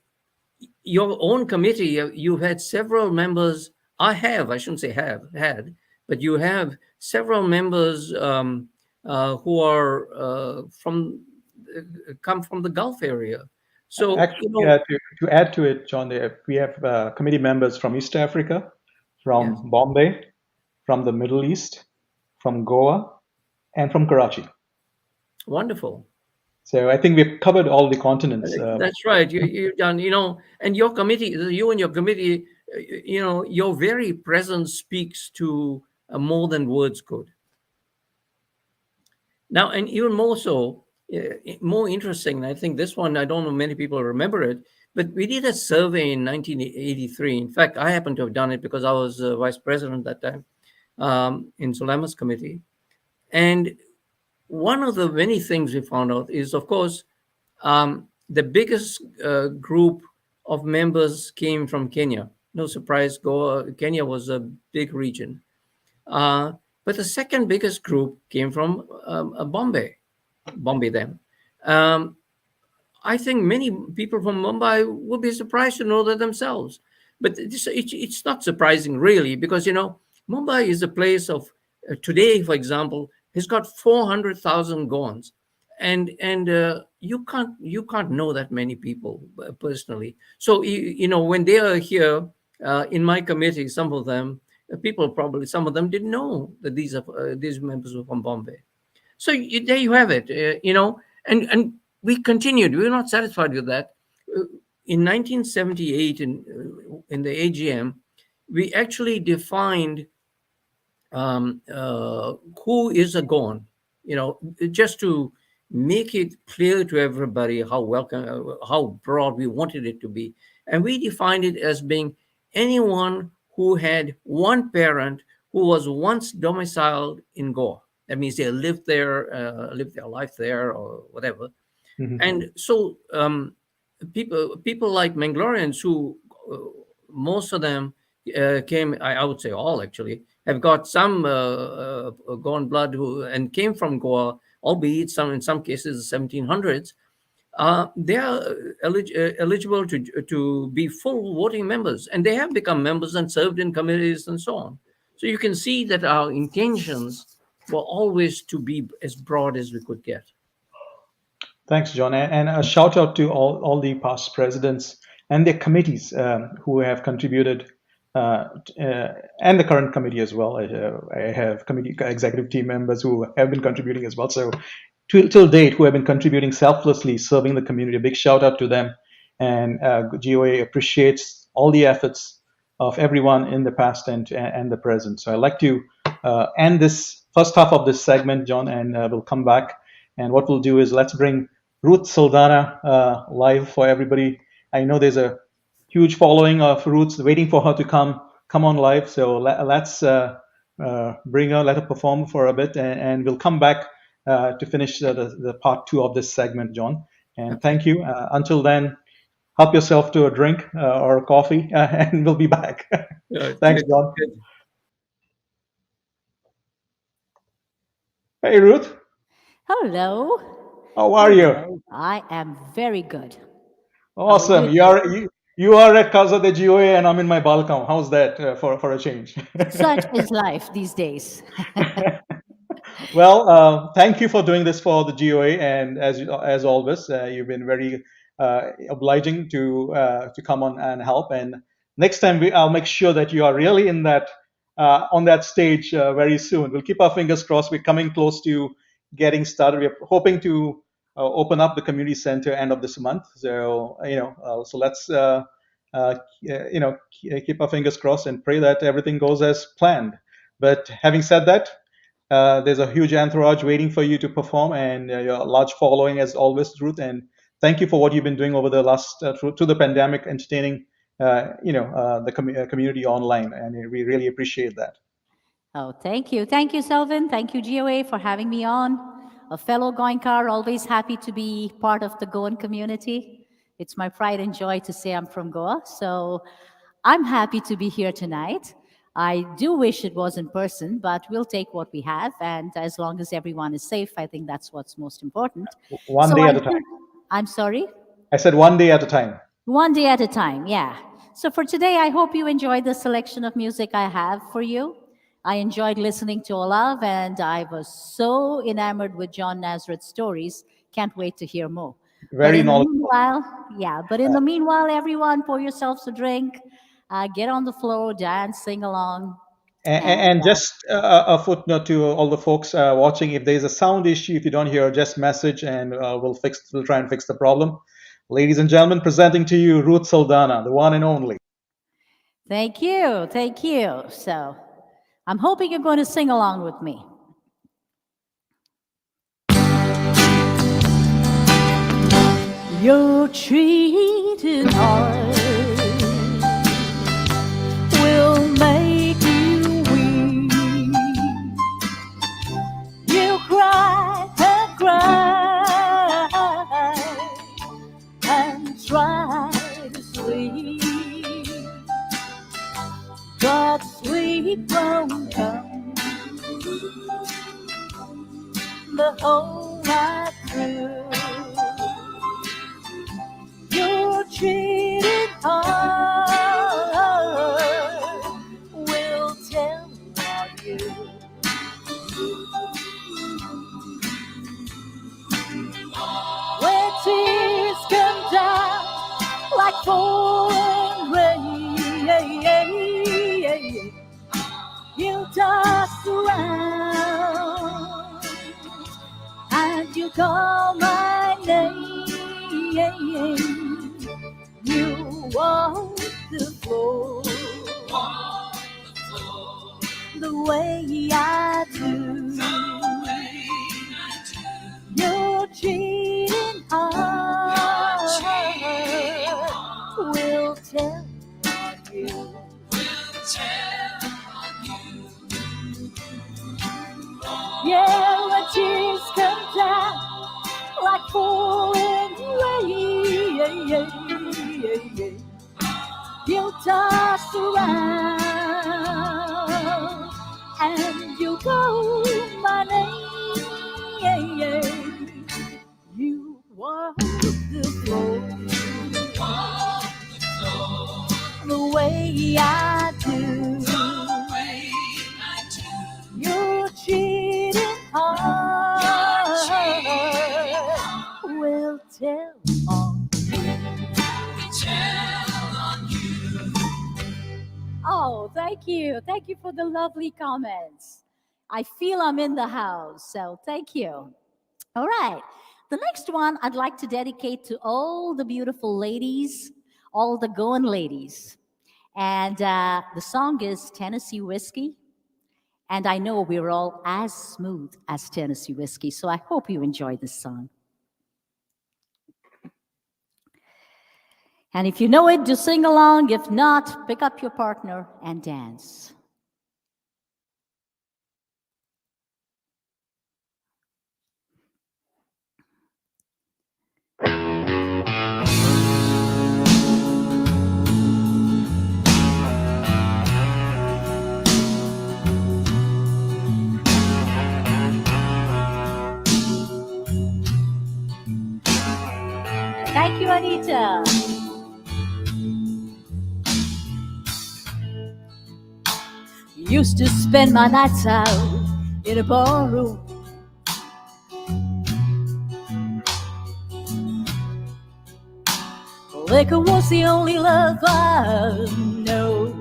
your own committee, you've had several members. I shouldn't say had, but you have several members who are come from the Gulf area. So, Actually, to add to it, John, we have committee members from East Africa, from Yes. Bombay, from the Middle East, from Goa, and from Karachi. Wonderful. So I think we've covered all the continents. That's right. You've done, and your committee, you and your committee, your very presence speaks to more than words could. Now, and even more so, more interesting, I think this one, I don't know many people remember it, but we did a survey in 1983. In fact, I happened to have done it because I was vice president at that time in Sulaiman's committee. And one of the many things we found out is, of course, the biggest group of members came from Kenya. No surprise, Kenya was a big region. But the second biggest group came from Bombay then. I think many people from Mumbai would be surprised to know that themselves. But it's not surprising, really, because, Mumbai is a place of, today, for example, has got 400,000 Goans. And you can't know that many people personally. So, when they are here in my committee, some of them didn't know that these members were from Bombay. So there you have it, and we continued. We were not satisfied with that. In 1978, in the AGM, we actually defined who is a Goan, just to make it clear to everybody how broad we wanted it to be. And we defined it as being anyone who had one parent who was once domiciled in Goa. That means they lived there, lived their life there, or whatever. Mhm. And so people like Mangaloreans, who most of them came, I would say all actually, have got some Goan blood and came from Goa, albeit in some cases the 1700s. They are eligible to be full voting members, and they have become members and served in committees and so on. So you can see that our intentions were always to be as broad as we could get. Thanks, John. And a shout out to all the past presidents and their committees who have contributed, and the current committee as well. I have committee executive team members who have been contributing as well. So till date, who have been contributing selflessly, serving the community. A big shout out to them. And GOA appreciates all the efforts of everyone in the past and the present. So I'd like to end this first half of this segment, John, and we'll come back. And what we'll do is let's bring Ruth Saldanha live for everybody. I know there's a huge following of Ruth waiting for her to come on live. So let's bring her, let her perform for a bit, and we'll come back to finish the part 2 of this segment, John. And thank you. Until then, help yourself to a drink or a coffee, and we'll be back. Thanks, Good, John. good. Hey, Ruth. Hello. How are you? Hello. I am very good. How are Awesome. you? You are at Casa de GOA, and I'm in my balcão. How's that for a change? Such is life these days. Well, thank you for doing this for the GOA, and as always, you've been very obliging to come on and help. And next time, I'll make sure that you are really in that on that stage very soon. We'll keep our fingers crossed. We're coming close to getting started. We're hoping to open up the community center end of this month. So so let's keep our fingers crossed and pray that everything goes as planned. But having said that, there's a huge entourage waiting for you to perform, and your large following as always, Ruth. And thank you for what you've been doing over the last through the pandemic, entertaining the community online, and we really appreciate that. Oh, thank you. Thank you, Selvin. Thank you, GOA, for having me on. A fellow Goenkar, always happy to be part of the Goan community. It's my pride and joy to say I'm from Goa. So I'm happy to be here tonight. I do wish it was in person, but we'll take what we have. And as long as everyone is safe, I think that's what's most important. One So day at a time. I'm sorry? I said one day at a time. One day at a time, yeah. So for today, I hope you enjoyed the selection of music I have for you. I enjoyed listening to Olaf, and I was so enamored with John Nazareth's stories. Can't wait to hear more. Very In the knowledgeable. meanwhile, but in the meanwhile, everyone, pour yourselves a drink, get on the floor, dance, sing along. And just a footnote to all the folks watching: if there's a sound issue, if you don't hear, just message, and we'll try and fix the problem. Ladies and gentlemen, presenting to you Ruth Saldanha, the one and only. Thank you, thank you. So I'm hoping you're going to sing along with me. Your treated heart will make you weep. You cry and cry and try to sleep, but sleep won't come the whole night through. Your treated heart will tell on you. When tears come down like pouring rain, you toss around and you call my name. You walk the floor the way I do. Your cheating heart will tell on you. Yeah, when tears come down like pouring rain, you toss around and you call my name. You walk the floor the way I do. Your cheating heart will tell on you. Oh, thank you. Thank you for the lovely comments. I feel I'm in the house, so thank you. All right. The next one I'd like to dedicate to all the beautiful ladies, all the Goan ladies. And the song is Tennessee Whiskey. And I know we're all as smooth as Tennessee Whiskey, so I hope you enjoy this song. And if you know it, just sing along. If not, pick up your partner and dance. Thank you, Anita. Used to spend my nights out in a ballroom. Liquor was the only love I know.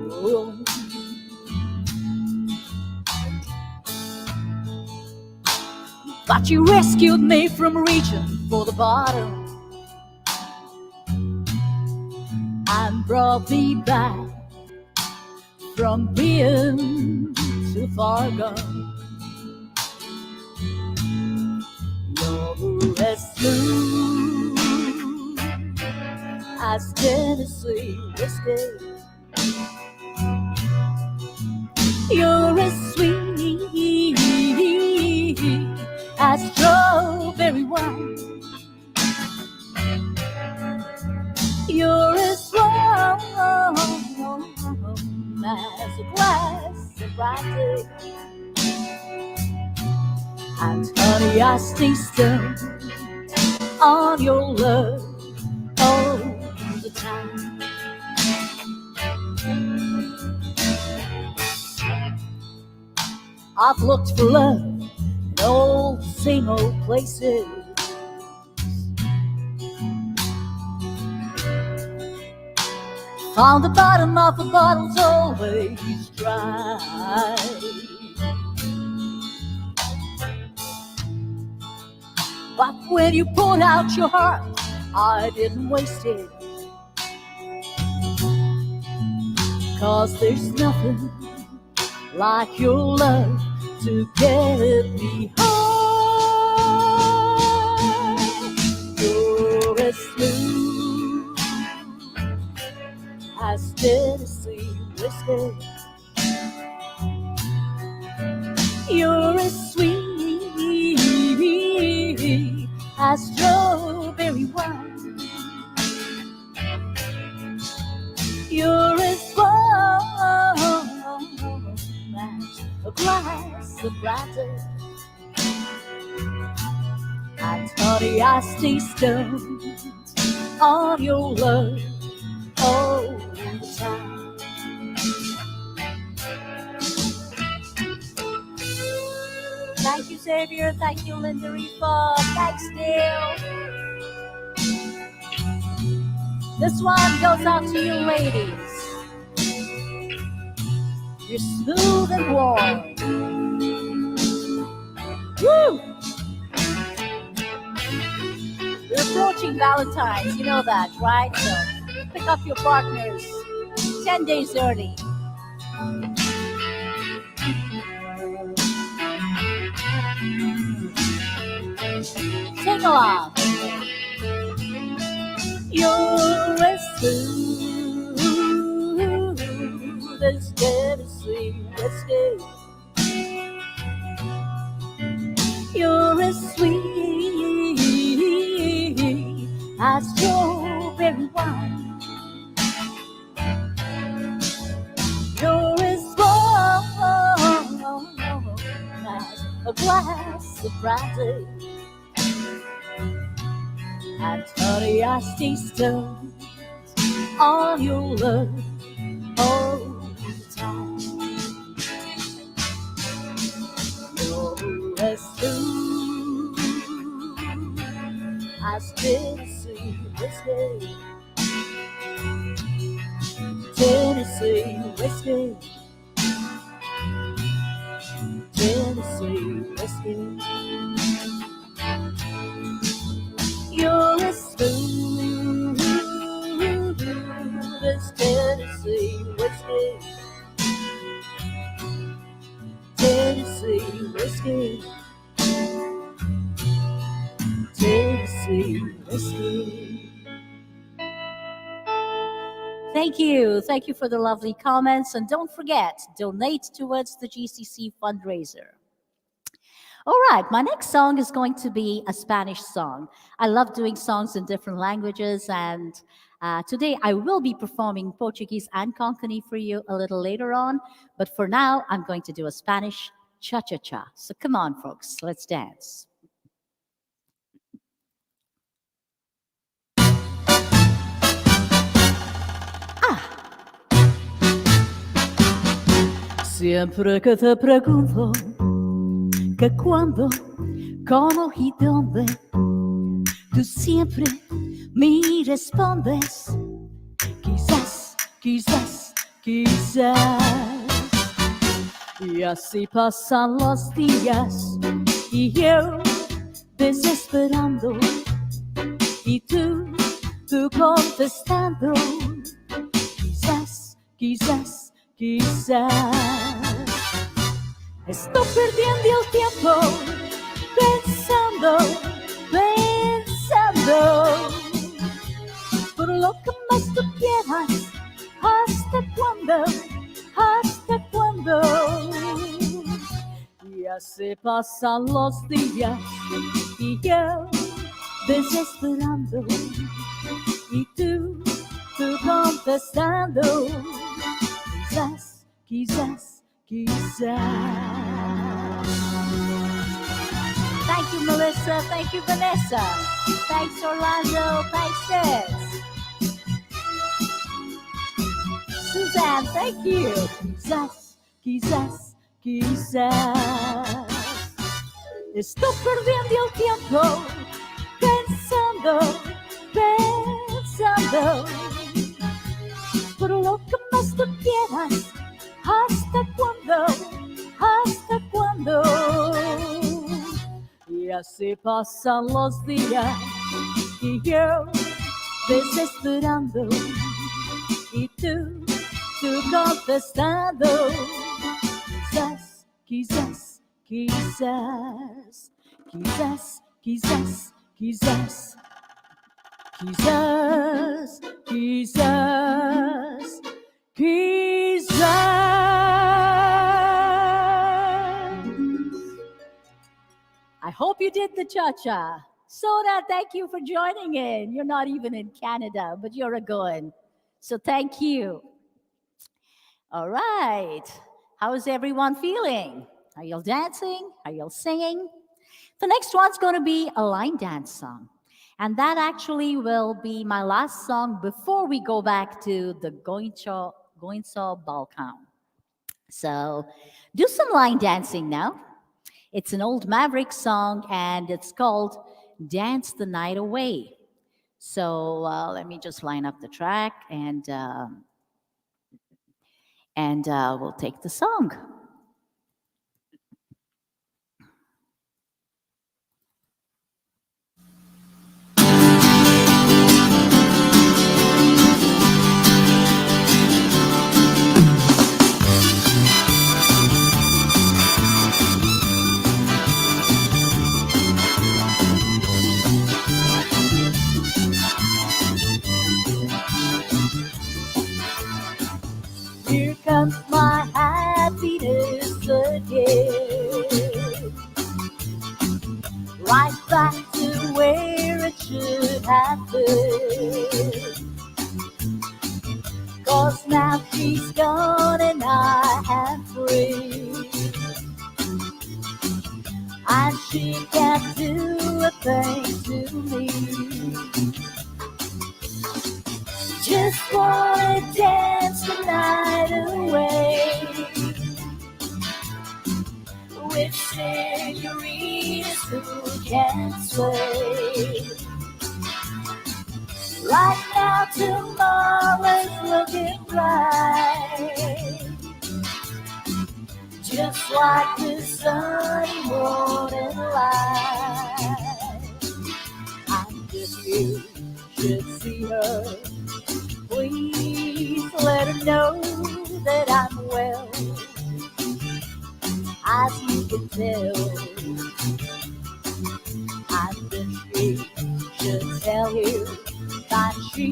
But you rescued me from reaching for the bottom and brought me back from being too far gone. You're as smooth as Tennessee whiskey. You're as sweet as strawberry wine. You're as warm as a glass of brandy. And honey, I stay still on your love all the time. I've looked for love in all the same old places. Found the bottom of the bottle's always dry. But when you poured out your heart, I didn't waste it. 'Cause there's nothing like your love to get me home. You're as smooth as Tennessee whiskey. You're as sweet as strawberry wine. You're as warm as a glass of brandy. And honey, I stay stoned on your love all the time. Thank you, Xavier. Thank you, Linda Rifa. Thanks, Dale. This one goes out to you, ladies. You're smooth and warm. Woo! We're approaching Valentine's, you know that, right? So pick up your partners 10 days early. Sing along. You're as smooth as Tennessee whiskey. You're as sweet as strawberry wine. You're as warm as a glass of brandy. And honey, I stay stoned on your love all the time. You're as smooth as Tennessee whiskey. Tennessee whiskey. Tennessee whiskey. You're as smooth as Tennessee whiskey. Tennessee whiskey. Tennessee whiskey. Thank you. Thank you for the lovely comments. And don't forget, donate towards the GCC fundraiser. All right, my next song is going to be a Spanish song. I love doing songs in different languages, and today I will be performing Portuguese and konkani for you a little later on. But for now, I'm going to do a Spanish cha-cha-cha. So come on, folks, let's dance. Siempre que te pregunto que cuándo, cómo y dónde, tú siempre me respondes, quizás, quizás, quizás. Y así pasan los días y yo desesperando y tú contestando, quizás, quizás, quizás. Estoy perdiendo el tiempo pensando, pensando por lo que más tú quieras. ¿Hasta cuándo? ¿Hasta cuándo? Y así pasan los días y yo desesperando y tú contestando, quizás, quizás, quizás. Thank you, Melissa. Thank you, Vanessa. Thanks, Orlando. Thanks, Sis. Suzanne, thank you. Quizás, quizás, quizás. Estoy perdiendo el tiempo pensando, pensando por lo que más tú quieras. ¿Hasta cuándo? ¿Hasta cuándo? Y así pasan los días y yo desesperando y tú contestando, quizás, quizás, quizás, quizás, quizás, quizás, quizás, quizás, quizás. I hope you did the cha-cha. Soda, thank you for joining in. You're not even in Canada, but you're a Goan. So thank you. All right. How is everyone feeling? Are you all dancing? Are you all singing? The next one's going to be a line dance song. And that actually will be my last song before we go back to the Goencho Balcão. So do some line dancing now. It's an old Maverick song and it's called Dance the Night Away. So let me just line up the track and we'll take the song. Here comes my happiness again, right back to where it should have been. 'Cause now she's gone and I am free, and she can't do a thing to me. Just wanna dance the night away with senoritas who can sway. Right now tomorrow's looking bright, just like the sunny morning light. And if you should see her, please let her know that I'm well. As you can tell, and if she should tell you that she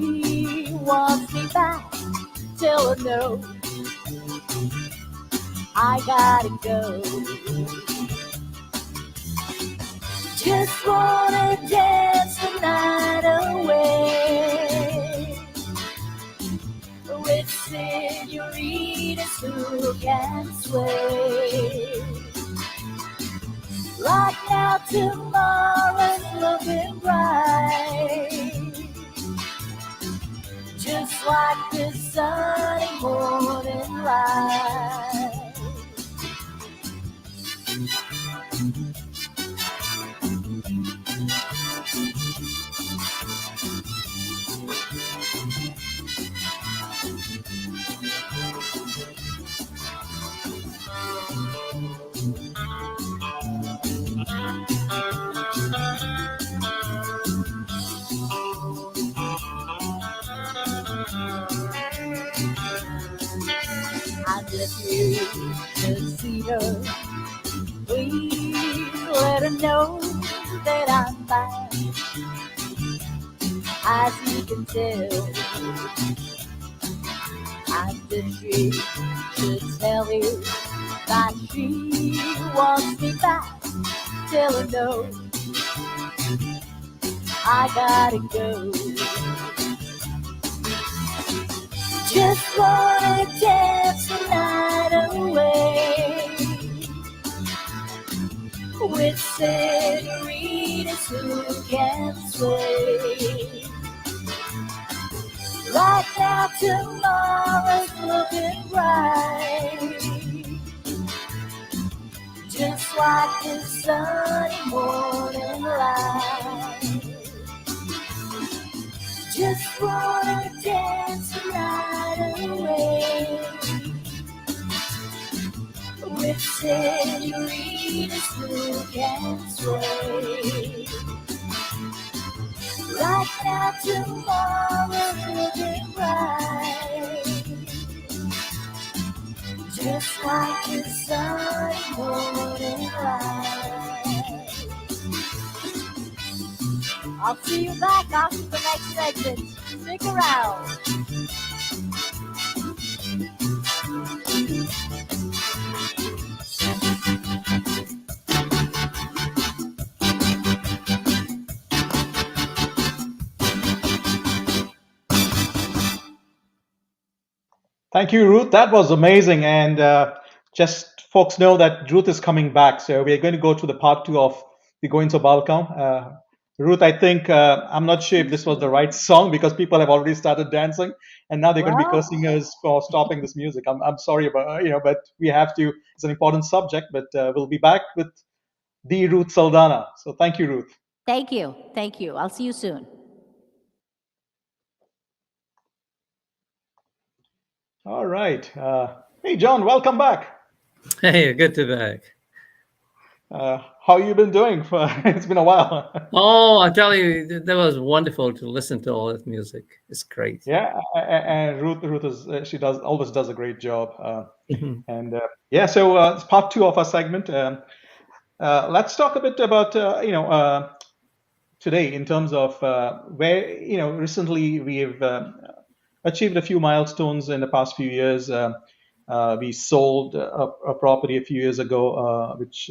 wants me back, tell her no, I gotta go. Just wanna dance the night away with senoritas who can sway. Right now tomorrow's looking bright, just like the sunny morning light. to see her. Please let her know that I'm fine. As you can tell, I'm just here to tell her that she wants me back. Tell her no, I gotta go. Just wanna dance the night away with senoritas who can sway. Right now, tomorrow's looking bright, just like the sunny morning light. Just wanna dance the night away with senoritas who can sway. Right now, tomorrow's looking bright, just like the sunny morning light. I'll see you back after the next segment. Stick around. Thank you, Ruth. That was amazing. And just folks know that Ruth is coming back. So we're going to go to the part 2 of the Goencho Balcão. Ruth, I think I'm not sure if this was the right song because people have already started dancing, and now they're going to be cursing us for stopping this music. I'm sorry about but we have to. It's an important subject, but we'll be back with the Ruth Saldanha. So thank you, Ruth. Thank you. Thank you. I'll see you soon. All right. Hey, John, welcome back. Hey, good to be back. How you been doing? It's been a while. Oh, I tell you, that was wonderful to listen to all that music. It's great. Yeah, and Ruth is she always does a great job. Mhm. And so it's part 2 of our segment. Let's talk a bit about today in terms of where recently we've achieved a few milestones in the past few years. We sold a property a few years ago, which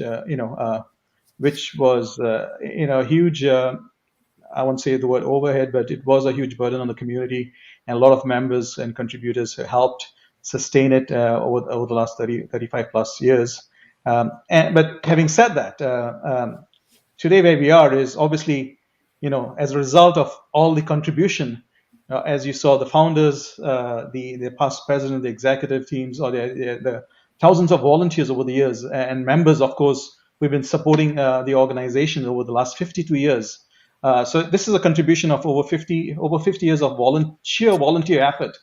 was a huge. I won't say the word overhead, but it was a huge burden on the community, and a lot of members and contributors helped sustain it over the last 35 plus years. But having said that, today where we are is obviously, as a result of all the contribution, as you saw, the founders, the past president, the executive teams, or the thousands of volunteers over the years, and members, of course, we've been supporting the organization over the last 52 years. So this is a contribution of over 50 years of volunteer effort,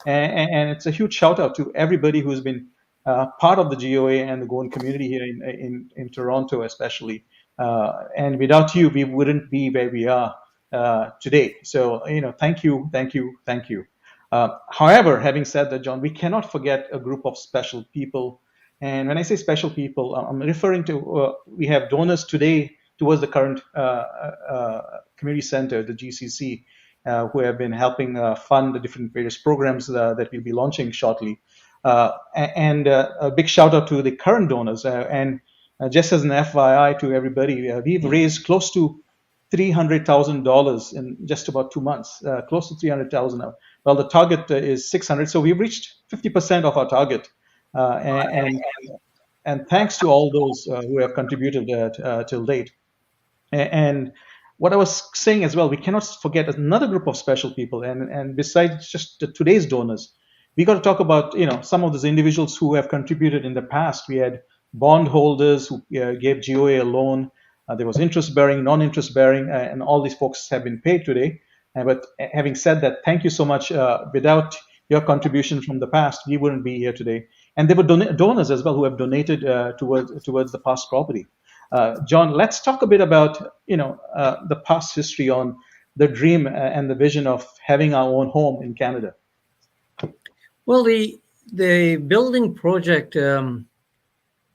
and it's a huge shout out to everybody who's been part of the GOA and the Goan community here in Toronto, especially. And without you, we wouldn't be where we are today. So thank you. However, having said that, John, we cannot forget a group of special people. And when I say special people, I'm referring to we have donors today towards the current community center, the GCC, who have been helping fund the different various programs that we'll be launching shortly. And a big shout out to the current donors. And just as an FYI to everybody, we've raised close to $300,000 in just about 2 months, close to 300,000 now. Well, the target is 600, so we've reached 50% of our target. And thanks to all those who have contributed till date. And what I was saying as well, we cannot forget another group of special people. And besides just today's donors, we got to talk about some of those individuals who have contributed in the past. We had bondholders who gave GOA a loan. There was interest-bearing, non-interest-bearing, and all these folks have been paid today. But having said that, thank you so much. Without your contribution from the past, we wouldn't be here today. And there were donors as well who have donated towards the past property. John, let's talk a bit about the past history on the dream and the vision of having our own home in Canada. Well, the The building project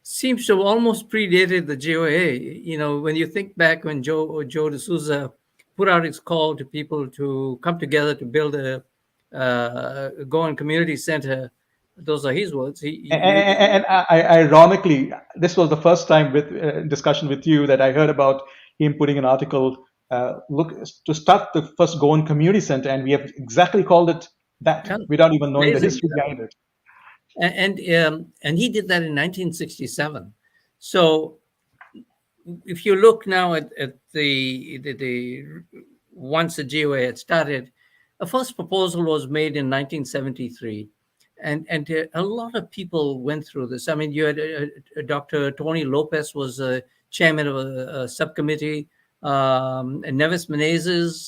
seems to have almost predated the GOA. You know, when you think back when Joe D'Souza put out his call to people to come together to build a Goan community center, those are his words. And ironically, this was the first time with discussion with you that I heard about him putting an article look to start the first Goan community center, and we have exactly called it that Yeah, without even knowing the amazing. history behind it. And he did that in 1967. So if you look now at the once the GOA had started, a first proposal was made in 1973, and a lot of people went through this. I mean, you had Dr. Tony Lopez was chairman of a subcommittee, and Neves Menezes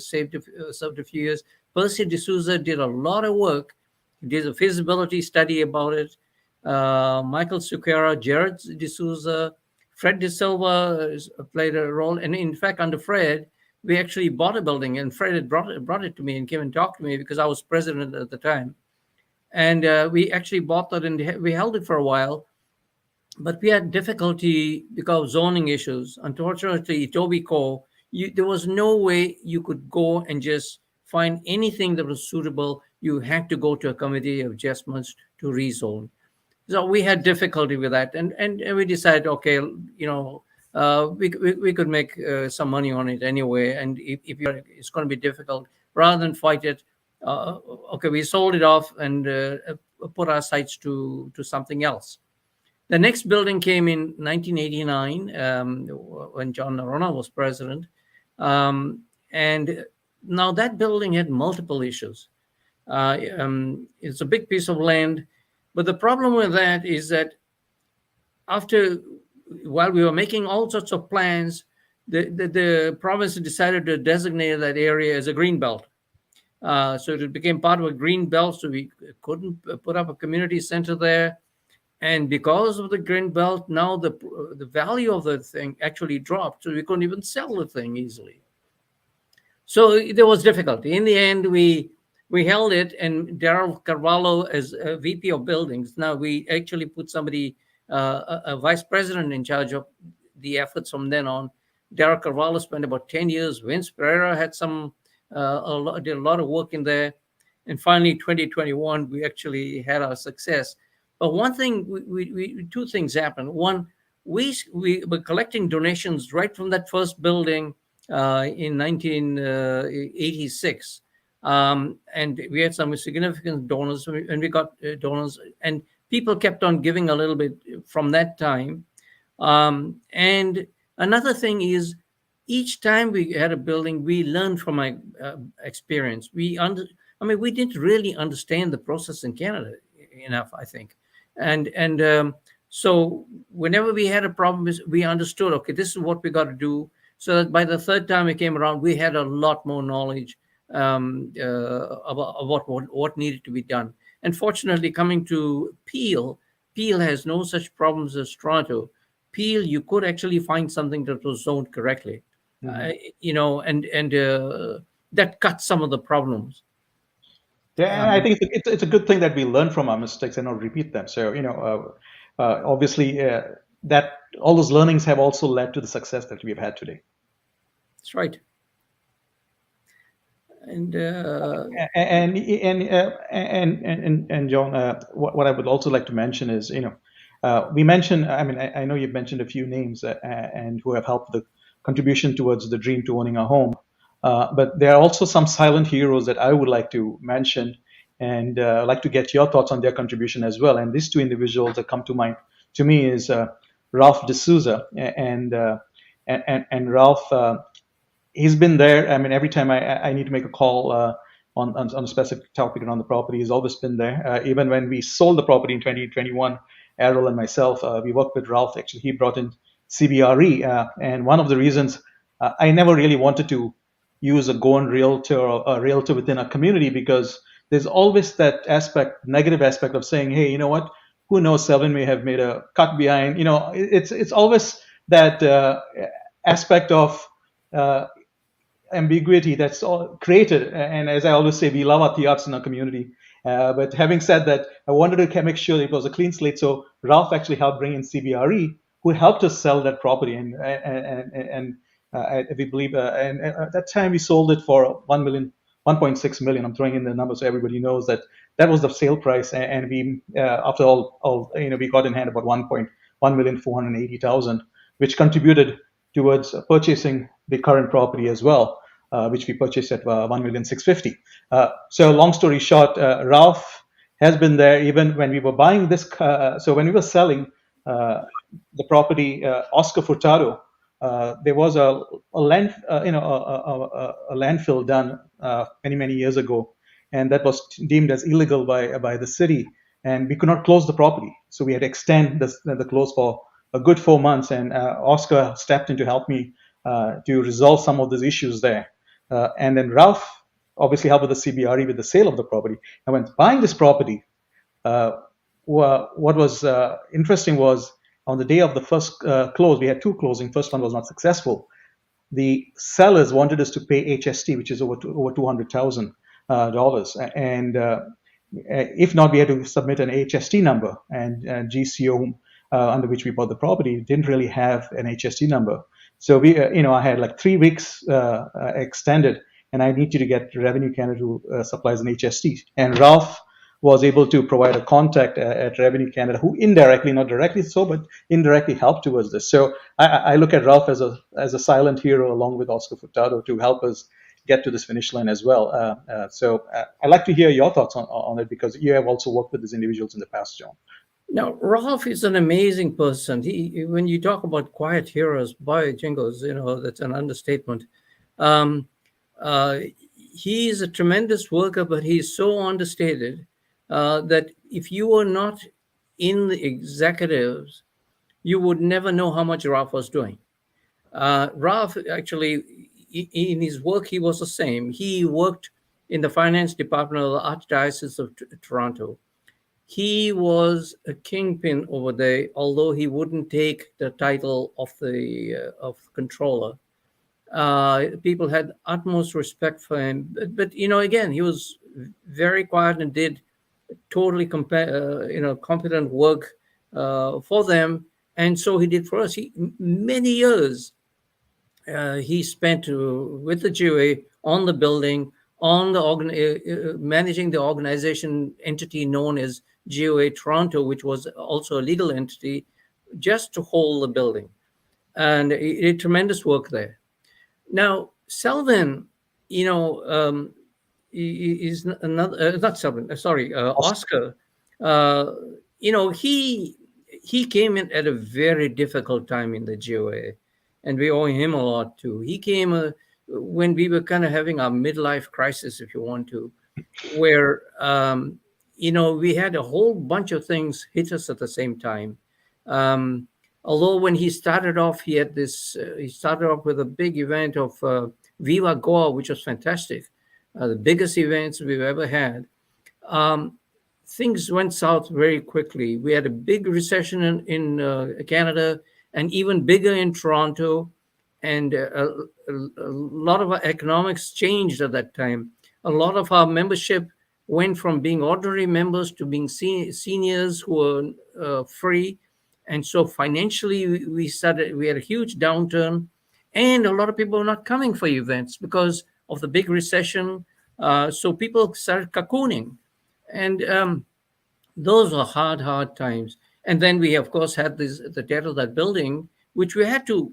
served a few years. Percy D'Souza did a lot of work. He did a feasibility study about it. Michael Suquera, Jared D'Souza, Fred De Silva played a role. And in fact, under Fred, we actually bought a building, and Fred had brought it to me and came and talked to me because I was president at the time. And we actually bought that, and we held it for a while. But we had difficulty because of zoning issues. Unfortunately, Etobicoke, there was no way you could go and just find anything that was suitable. You had to go to a committee of adjustments to rezone. So we had difficulty with that, and we decided, okay, you know, we could make some money on it anyway, and if it's going to be difficult, rather than fight it, okay, we sold it off and put our sights to something else. The next building came in 1989 when John Nazareth was president, and now that building had multiple issues. It's a big piece of land. But the problem with that is that while we were making all sorts of plans, the province decided to designate that area as a green belt. So it became part of a green belt, so we couldn't put up a community center there. And because of the green belt, now the value of the thing actually dropped, so we couldn't even sell the thing easily. So there was difficulty. In the end, we held it, and Daryl Carvalho as VP of buildings. Now we actually put somebody, a vice president, in charge of the efforts from then on. Daryl Carvalho spent about 10 years. Vince Pereira had did a lot of work in there. And finally, 2021, we actually had our success. But one thing, two things happened. One, we were collecting donations right from that first building in 1986. And we had some significant donors, and we got donors, and people kept on giving a little bit from that time. And another thing is, each time we had a building, we learned from my experience. We didn't really understand the process in Canada enough, I think. And so whenever we had a problem, we understood, okay, this is what we got to do. So that by the third time we came around, we had a lot more knowledge about what needed to be done. And fortunately, coming to Peel has no such problems as Toronto. Peel, you could actually find something that was zoned correctly, and that cuts some of the problems. Yeah, and I think it's a good thing that we learn from our mistakes and not repeat them. So obviously that all those learnings have also led to the success that we've had today. That's right. And John, what I would also like to mention is, we mentioned. I mean, I know you've mentioned a few names and who have helped the contribution towards the dream to owning a home. But there are also some silent heroes that I would like to mention, and like to get your thoughts on their contribution as well. And these two individuals that come to mind to me is Ralph D'Souza and Ralph. He's been there. I mean, every time I need to make a call on a specific topic around the property, he's always been there. Even when we sold the property in 2021, Errol and myself, we worked with Ralph. Actually, he brought in CBRE, and one of the reasons I never really wanted to use a Goan realtor or a realtor within a community, because there's always that negative aspect of saying, hey, you know what? Who knows? Selvin may have made a cut behind. It's always that aspect of ambiguity that's all created. And as I always say, we love our theats in our community. But having said that, I wanted to make sure it was a clean slate. So Ralph actually helped bring in CBRE, who helped us sell that property, and we believe, and at that time we sold it for 1.6 million. I'm throwing in the number so everybody knows that that was the sale price, and we after all we got in hand about 1,480,000, which contributed towards purchasing the current property as well, which we purchased at 1,650,000. So long story short, Ralph has been there even when we were buying this. So when we were selling the property, Oscar Furtado, there was a landfill done many years ago, and that was deemed as illegal by the city, and we could not close the property, so we had to extend the close for a good 4 months, and Oscar stepped in to help me to resolve some of those issues there, and then Ralph obviously helped with the CBRE with the sale of the property. And when buying this property, what was interesting was on the day of the first close, we had two closings. First one was not successful. The sellers wanted us to pay HST, which is over $200,000, and if not, we had to submit an HST number. And GCO, under which we bought the property, didn't really have an HST number. So we, I had like 3 weeks extended, and I needed to get Revenue Canada to supplies an HST. And Ralph was able to provide a contact at Revenue Canada, who indirectly, not directly so, but indirectly helped towards this. So I look at Ralph as a silent hero, along with Oscar Furtado, to help us get to this finish line as well. So I'd like to hear your thoughts on it, because you have also worked with these individuals in the past, John. Now, Ralph is an amazing person. When you talk about quiet heroes, boy, jingles, that's an understatement. He is a tremendous worker, but he's so understated that if you were not in the executives, you would never know how much Ralph was doing. Ralph, actually, in his work, he was the same. He worked in the finance department of the Archdiocese of Toronto. He was a kingpin over there, although he wouldn't take the title of the controller. People had utmost respect for him, but again, he was very quiet and did totally competent work for them, and so he did for us. Many years he spent with the GOA on the building, on the managing the organization entity known as GOA Toronto, which was also a legal entity, just to hold the building, and he did tremendous work there. Now, Selvin, is another, not Selvin, sorry, Oscar. He came in at a very difficult time in the GOA, and we owe him a lot too. He came when we were kind of having our midlife crisis, if you want to, where we had a whole bunch of things hit us at the same time. Although when he started off, he started off with a big event of Viva G.O.A, which was fantastic, the biggest events we've ever had. Things went south very quickly. We had a big recession in Canada, and even bigger in Toronto, and a lot of our economics changed at that time. A lot of our membership went from being ordinary members to being seniors who were free. And so financially, we had a huge downturn, and a lot of people were not coming for events because of the big recession. So people started cocooning, and those were hard times. And then we, of course, had the debt of that building, which we had to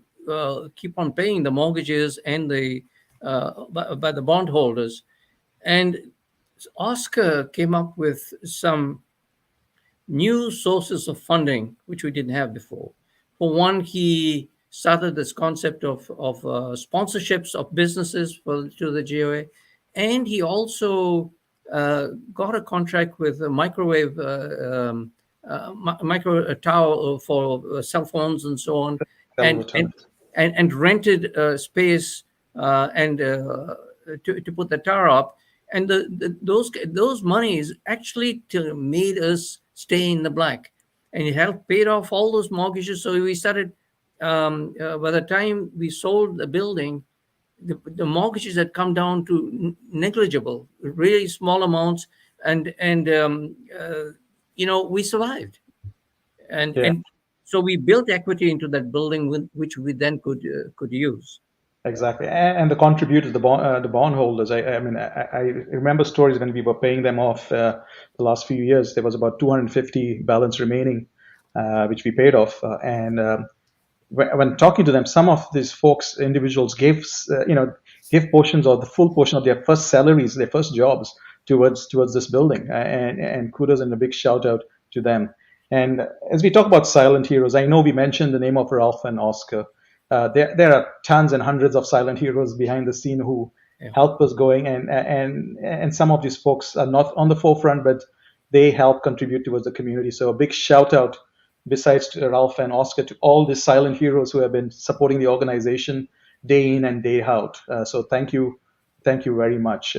keep on paying the mortgages and by the bondholders. And Oscar came up with some new sources of funding, which we didn't have before. For one, he started this concept of sponsorships of businesses to the GOA, and he also got a contract with a microwave micro tower for cell phones and so on, and rented space and to put the tower up. And those monies actually made us stay in the black, and it helped paid off all those mortgages. So we started, by the time we sold the building, the mortgages had come down to negligible, really small amounts. and we survived, and Yeah. and so we built equity into that building, which we then could use. Exactly, and the contributors, the bondholders. I mean, I remember stories when we were paying them off the last few years. There was about 250 balance remaining, which we paid off. And when talking to them, some of these folks, individuals, give portions or the full portion of their first salaries, their first jobs towards this building. And kudos and a big shout out to them. And as we talk about silent heroes, I know we mentioned the name of Ralph and Oscar. There are tons and hundreds of silent heroes behind the scene who help us going, and some of these folks are not on the forefront, but they help contribute towards the community. So a big shout out, besides to Ralph and Oscar, to all the silent heroes who have been supporting the organization day in and day out. So thank you very much.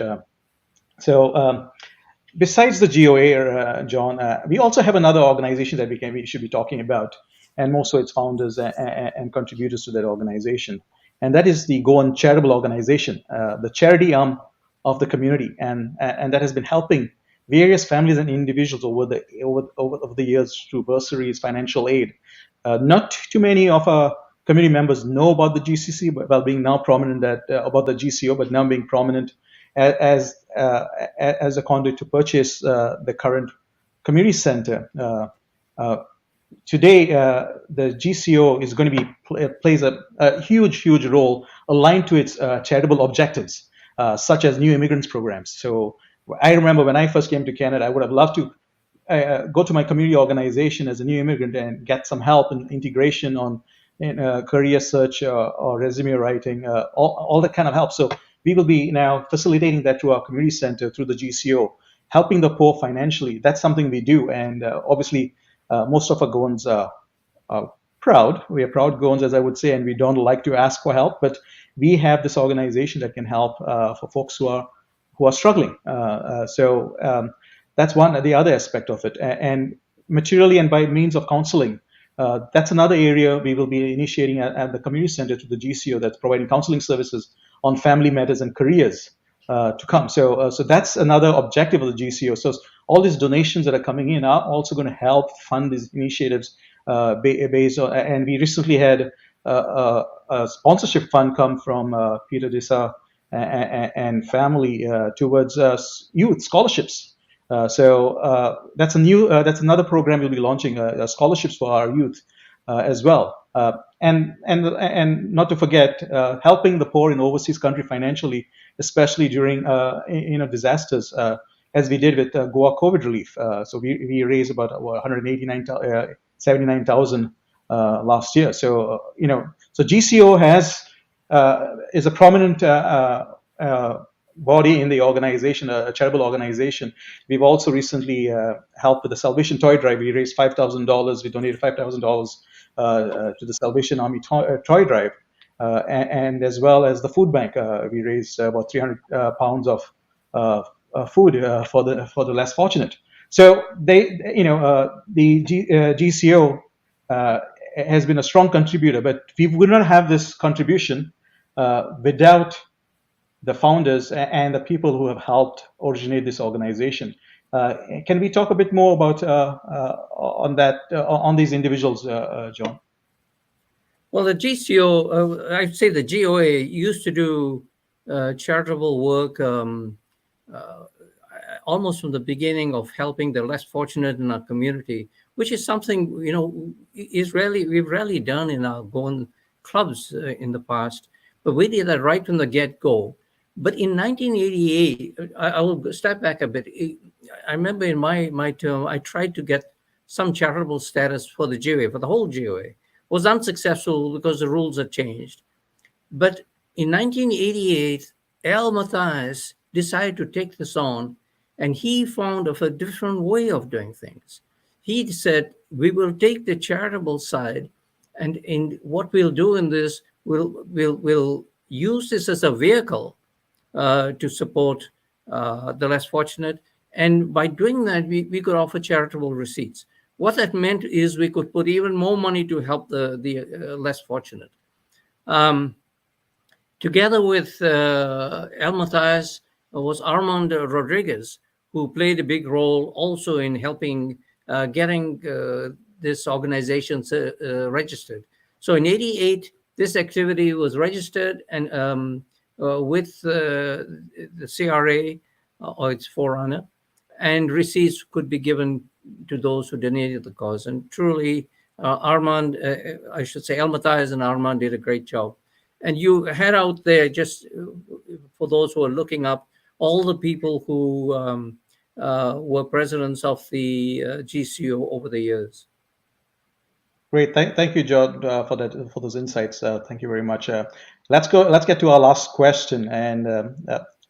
Besides the GOA, John, we also have another organization that we should be talking about, and more so its founders and contributors to that organization. And that is the Goan Charitable Organization, the charity arm of the community, and that has been helping various families and individuals over the years through bursaries, financial aid. Not too many of our community members know about the GCC, while being now prominent about the GCO, but now being prominent as a conduit to purchase the current community center. Today, the GCO is going to be plays a huge role aligned to its charitable objectives, such as new immigrants programs. So I remember when I first came to Canada, I would have loved to go to my community organization as a new immigrant and get some help in integration on career search or resume writing, all that kind of help. So we will be now facilitating that to our community center through the GCO, helping the poor financially. That's something we do, and obviously most of our Goans are proud. We are proud Goans, as I would say, and we don't like to ask for help, but we have this organization that can help for folks who are struggling. So that's the other aspect of it, and materially and by means of counseling. That's another area we will be initiating at the community center to the GCO, that's providing counseling services on family matters and careers to come. So that's another objective of the GCO. So all these donations that are coming in are also going to help fund these initiatives based on, and we recently had a sponsorship fund come from Peter Disa and family towards youth scholarships. So that's another program we'll be launching, scholarships for our youth as well. And not to forget, helping the poor in overseas country financially, especially during disasters, as we did with Goa COVID relief. So we raised about 79,000 last year. So so GCO is a prominent body in the organization, a charitable organization. We've also recently helped with the Salvation Toy Drive. We raised $5,000. We donated $5,000 to the Salvation Army Toy Drive, and as well as the food bank. We raised about 300 pounds of food for the less fortunate. So the GCO has been a strong contributor, but we would not have this contribution without the founders and the people who have helped originate this organization. Can we talk a bit more about on these individuals, John? Well, the GCO, I'd say the GOA used to do charitable work almost from the beginning of helping the less fortunate in our community, which is something we've rarely done in our Goan clubs in the past. But we did that right from the get-go. But in 1988, I will step back a bit. I remember in my term, I tried to get some charitable status for the GOA, for the whole GOA. Was unsuccessful because the rules had changed. But in 1988, Al Matthias decided to take this on, and he found a different way of doing things. He said, we will take the charitable side, and in what we'll do in this, we'll use this as a vehicle to support the less fortunate. And by doing that, we could offer charitable receipts. What that meant is we could put even more money to help the less fortunate. Together with El Matthias was Armand Rodriguez, who played a big role also in helping getting this organization registered. So in '88, this activity was registered and with the CRA or its forerunner, and receipts could be given to those who donated the cause. And truly, Armand, I should say, El Matthias and Armand did a great job. And you had out there, just for those who are looking up, all the people who were presidents of the GCO over the years. Great, thank you, John, for those insights. Thank you very much. Let's get to our last question. And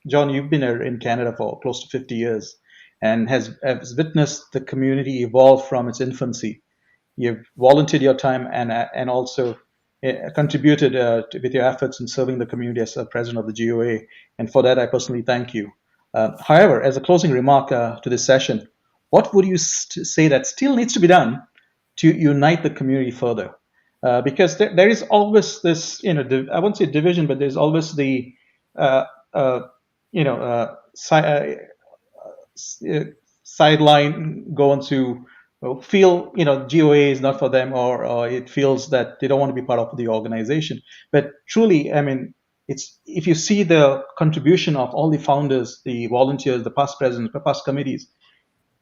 John, you've been in Canada for close to 50 years, and has witnessed the community evolve from its infancy. You've volunteered your time and also contributed with your efforts in serving the community as president of the GOA, and for that I personally thank you. However, as a closing remark to this session, what would you say that still needs to be done to unite the community further? Because there is always this, I won't say division, but there's always the, sideline going to feel, GOA is not for them, or it feels that they don't want to be part of the organization. But truly, I mean, it's, if you see the contribution of all the founders, the volunteers, the past presidents, the past committees,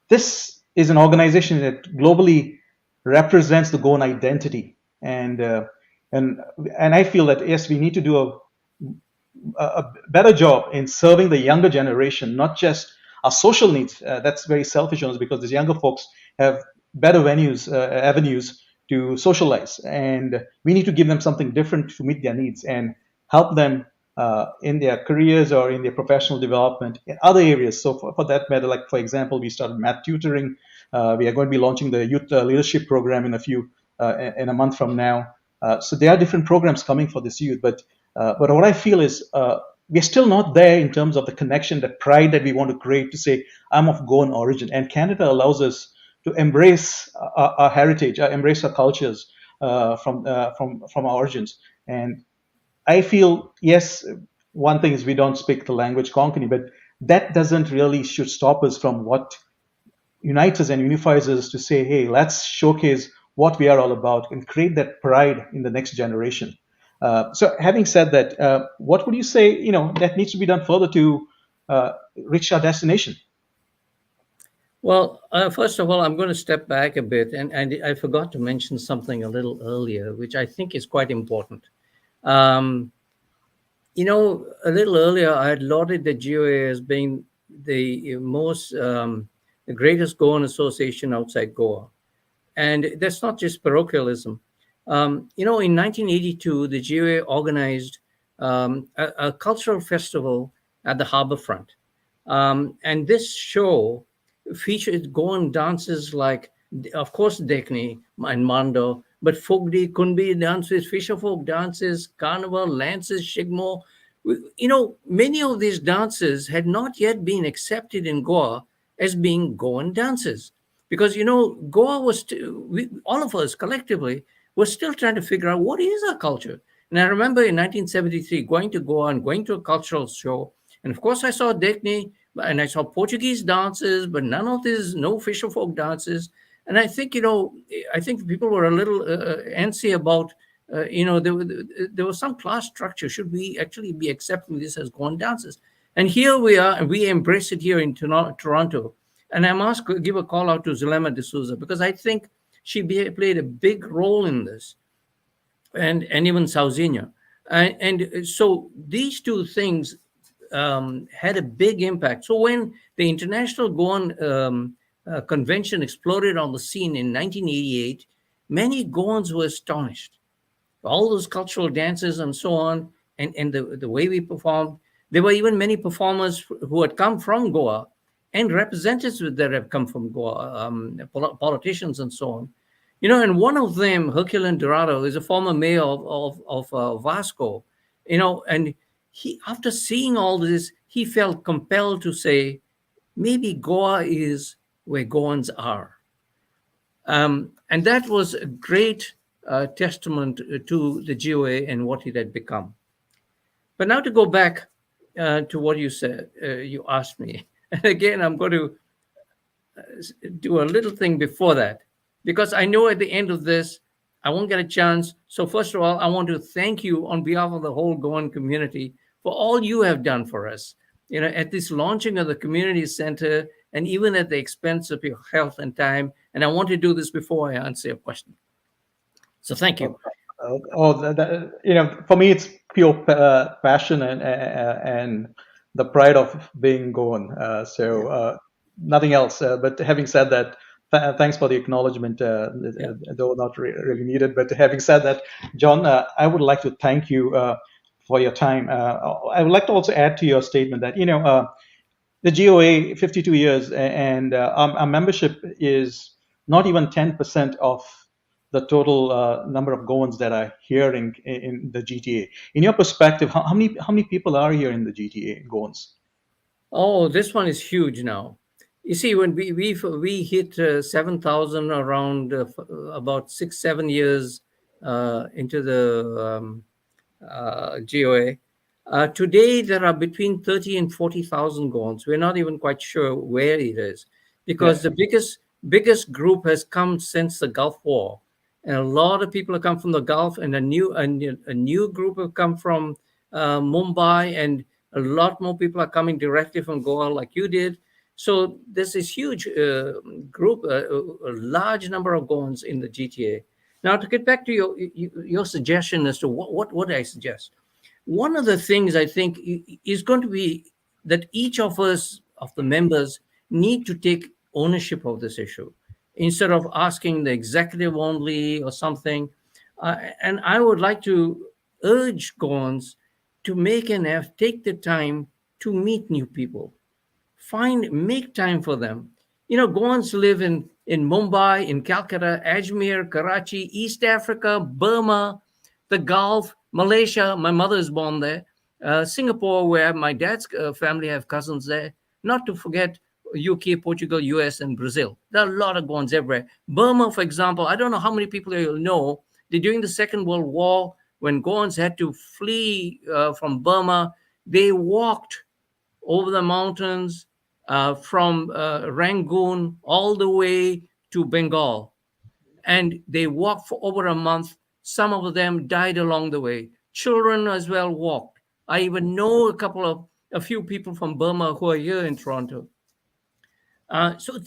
this is an organization that globally represents the Goan identity, and I feel that yes, we need to do a better job in serving the younger generation, not just our social needs. That's very selfish on us, because these younger folks have better avenues to socialize, and we need to give them something different to meet their needs and help them in their careers or in their professional development in other areas. So for that matter, like for example, we started math tutoring. We are going to be launching the youth leadership program in a month from now. So there are different programs coming for this youth, but what I feel is we're still not there in terms of the connection, the pride that we want to create to say, I'm of Goan origin. And Canada allows us to embrace our heritage, embrace our cultures from our origins. And I feel, yes, one thing is we don't speak the language konkani, but that doesn't really should stop us from what unites us and unifies us to say, hey, let's showcase what we are all about and create that pride in the next generation. So having said that, what would you say, that needs to be done further to reach our destination? Well, first of all, I'm going to step back a bit, and I forgot to mention something a little earlier, which I think is quite important. A little earlier, I had lauded the GOA as being the greatest Goan association outside Goa. And that's not just parochialism. In 1982, the GOA organized a cultural festival at the harborfront. And this show featured Goan dances like, of course, Dekni and Mando, but Fogdi, Kunbi dances, fisher folk dances, carnival, lances, shigmo. Many of these dances had not yet been accepted in Goa as being Goan dances. Because, Goa was, all of us collectively, were still trying to figure out what is our culture. And I remember in 1973 going to Goa and going to a cultural show. And of course, I saw Dekni and I saw Portuguese dances, but none of these, no fisher folk dances. And I think, people were a little antsy about, there was some class structure. Should we actually be accepting this as Goan dances? And here we are, and we embrace it here in Toronto. And I must give a call out to Zulema D'Souza, because I think she played a big role in this, and even Sauzinha. And so these two things had a big impact. So when the International Goan Convention exploded on the scene in 1988, many Goans were astonished. All those cultural dances and so on, and the way we performed. There were even many performers who had come from Goa, and representatives that have come from Goa, politicians and so on. And one of them, Herculean Dorado, is a former mayor of Vasco, and he, after seeing all this, he felt compelled to say, maybe Goa is where Goans are. And that was a great testament to the GOA and what it had become. But now to go back to what you said, you asked me. And again, I'm going to do a little thing before that, because I know at the end of this, I won't get a chance. So first of all, I want to thank you on behalf of the whole Goan community for all you have done for us. At this launching of the community center, and even at the expense of your health and time. And I want to do this before I answer your question. So thank you. For me, it's pure passion and the pride of being Goan. Nothing else. But having said that, thanks for the acknowledgement, though not really needed. But having said that, John, I would like to thank you for your time. I would like to also add to your statement that, the GOA 52 years and our membership is not even 10% of the total number of Goans that are here in the GTA. In your perspective, how many people are here in the GTA, Goans? Oh, this one is huge now. You see, when we hit 7,000 around about 6-7 years into the GOA. Today, there are between 30 and 40,000 Goans. We're not even quite sure where it is, because the biggest group has come since the Gulf War, and a lot of people have come from the Gulf, and a new group have come from Mumbai, and a lot more people are coming directly from Goa, like you did. So there's this huge group, a large number of Goans in the GTA. Now, to get back to your suggestion as to what I suggest, one of the things I think is going to be that each of us, of the members, need to take ownership of this issue instead of asking the executive only or something. And I would like to urge Goans to take the time to meet new people. Make time for them. Goans live in Mumbai, in Calcutta, Ajmer, Karachi, East Africa, Burma, the Gulf, Malaysia. My mother is born there. Singapore, where my dad's family have cousins there. Not to forget UK, Portugal, US, and Brazil. There are a lot of Goans everywhere. Burma, for example, I don't know how many people you know that during the Second World War, when Goans had to flee from Burma, they walked over the mountains from Rangoon all the way to Bengal. And they walked for over a month. Some of them died along the way. Children as well walked. I even know a few people from Burma who are here in Toronto. So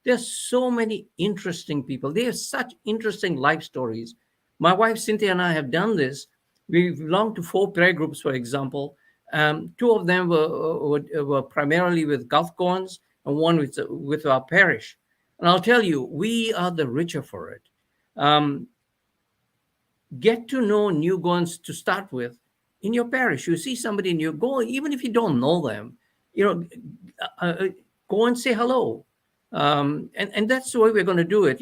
there's so many interesting people. They have such interesting life stories. My wife Cynthia and I have done this. We belong to 4 prayer groups, for example. 2 of them were primarily with Gulf Goans, and one with our parish. And I'll tell you, we are the richer for it. Get to know new Goans to start with in your parish. You see somebody in your Goan, even if you don't know them, go and say hello. And that's the way we're going to do it.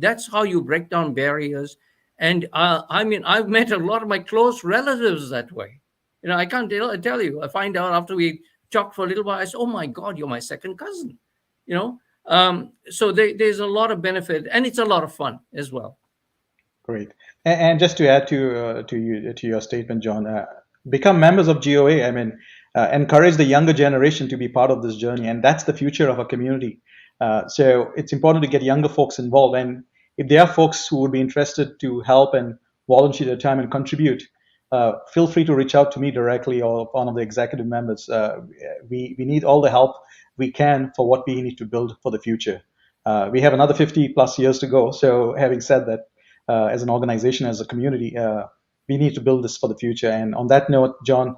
That's how you break down barriers. And I've met a lot of my close relatives that way. I can't tell you. I find out after we talked for a little while, I say, oh my God, you're my second cousin. So there's a lot of benefit, and it's a lot of fun as well. Great. And just to add to your statement, John, become members of GOA. Encourage the younger generation to be part of this journey, and that's the future of our community. So it's important to get younger folks involved. And if there are folks who would be interested to help and volunteer their time and contribute, feel free to reach out to me directly or one of the executive members. We need all the help we can for what we need to build for the future. We have another 50 plus years to go. So having said that, as an organization, as a community, we need to build this for the future. And on that note, John,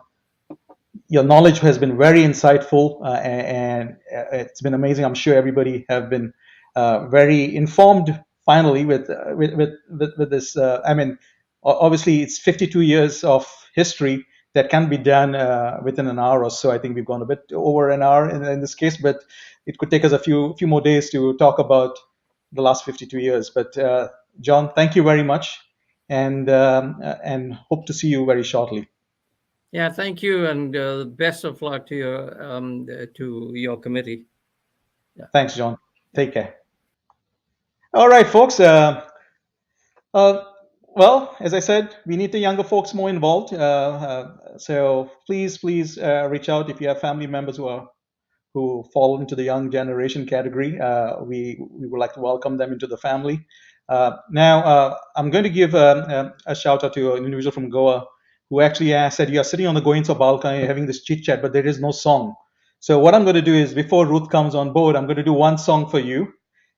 your knowledge has been very insightful, and it's been amazing. I'm sure everybody have been very informed finally with this. Obviously, it's 52 years of history that can be done within an hour or so. I think we've gone a bit over an hour in this case, but it could take us a few more days to talk about the last 52 years. But John, thank you very much, and hope to see you very shortly. Yeah, thank you, and best of luck to your committee. Yeah. Thanks, John. Take care. All right, folks. Well, as I said, we need the younger folks more involved. So please reach out if you have family members who who fall into the young generation category. We would like to welcome them into the family. Now, I'm going to give a shout out to an individual from Goa who actually said, "You are sitting on the Goencho Balcão, you're having this chit chat, but there is no song." So what I'm going to do is, before Ruth comes on board, I'm going to do one song for you.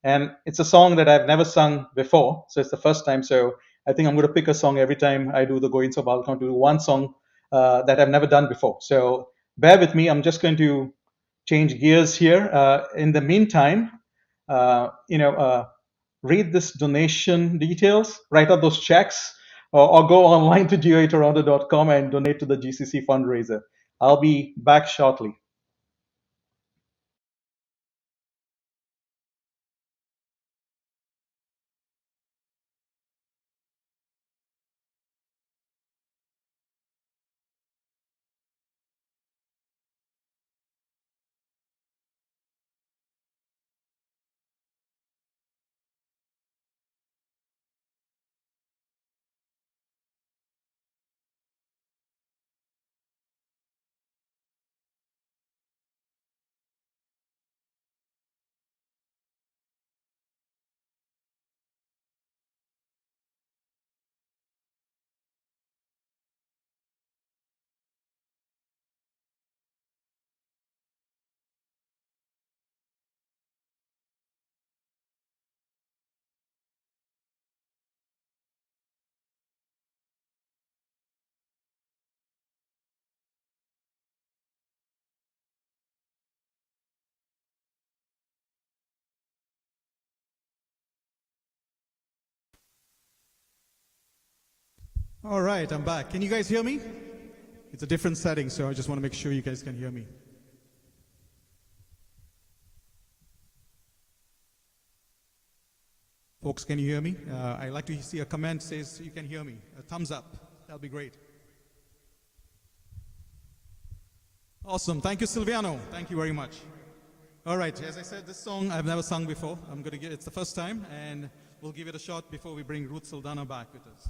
And it's a song that I've never sung before. So it's the first time. So I think I'm going to pick a song every time I do the Goencho Balcão to do one song that I've never done before. So bear with me. I'm just going to change gears here. In the meantime, read this donation details, write out those checks, or go online to goatoronto.com and donate to the GCC fundraiser. I'll be back shortly. All right, I'm back. Can you guys hear me? It's a different setting, so I just want to make sure you guys can hear me. Folks, can you hear me? I'd like to see a comment says you can hear me. A thumbs up. That'll be great. Awesome. Thank you, Silviano. Thank you very much. All right, as I said, this song I've never sung before. It's the first time, and we'll give it a shot before we bring Ruth Saldanha back with us.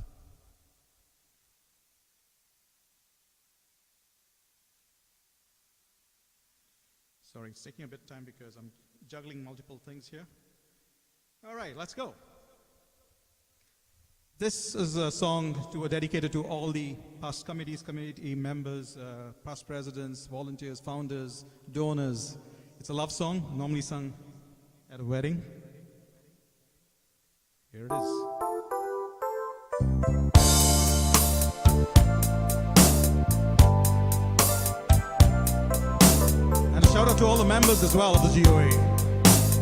Sorry, it's taking a bit of time because I'm juggling multiple things here. All right, let's go. This is a song dedicated to all the past committee members, past presidents, volunteers, founders, donors. It's a love song, normally sung at a wedding. Here it is. And a shout out to all the members as well of the GOA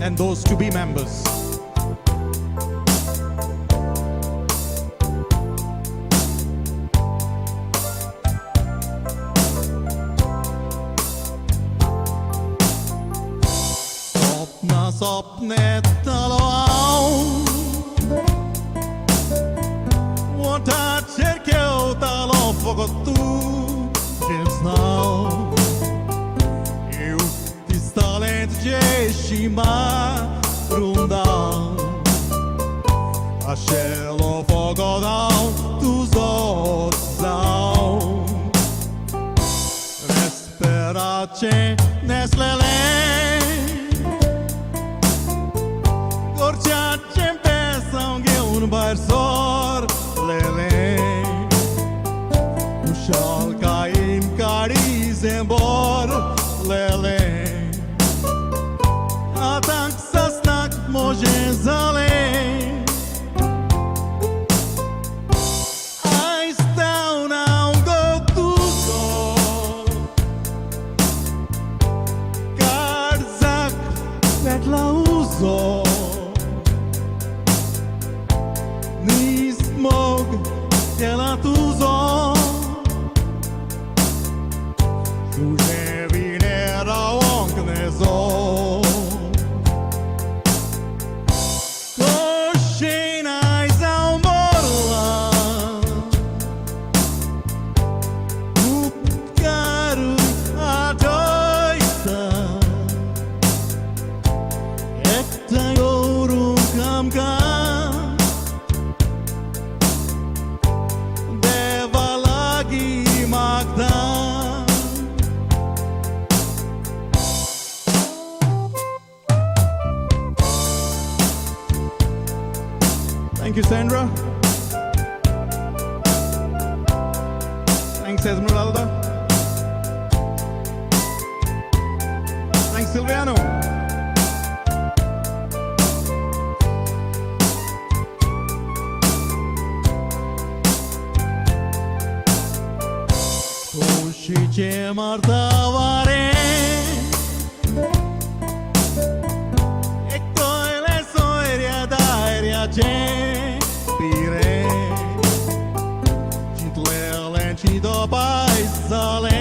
and those to be members. Sopne taloau Wanta cercheu talon fogotu Jensnau Eu tis talent jeshima rundau Ashelo fogodau tus otzau Resperace neslele Barsor lele Ushal kaim kari zembor lele Atak sasnak moje zale I stau now go to so Karzak vetla uzo Ela tuzo Tu vinera onknezo Koshina izau morla Upkaru atoista Ekta yorum kamka you, Sandra. Thanks, Esmeralda. Thanks, Silviano. Košiće martavare, ecco le soeria d'aeria c'è pire, citlele ci do paisale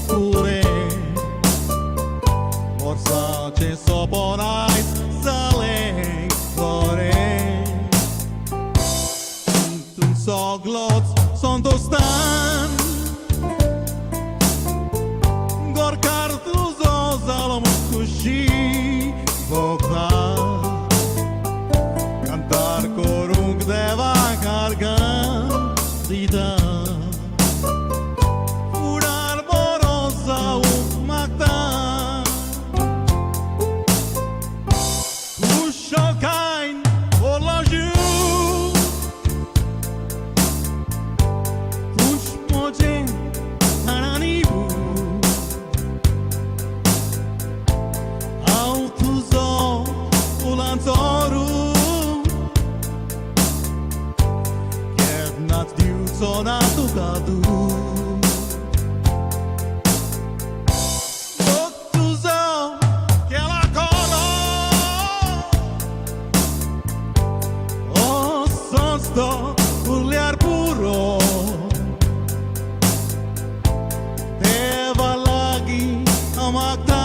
pure, forza c'è soponais sale flore, un soglot son tostan, Kushi Bogda Cantar corung deva cargan Dida Furar borosa ukmakta Kushokain olaju Kushmoje Hananibu Toru Kernat diucona tukadu Ottuzo Kela kolo O sonsto Urliar puro Deva lagi amakta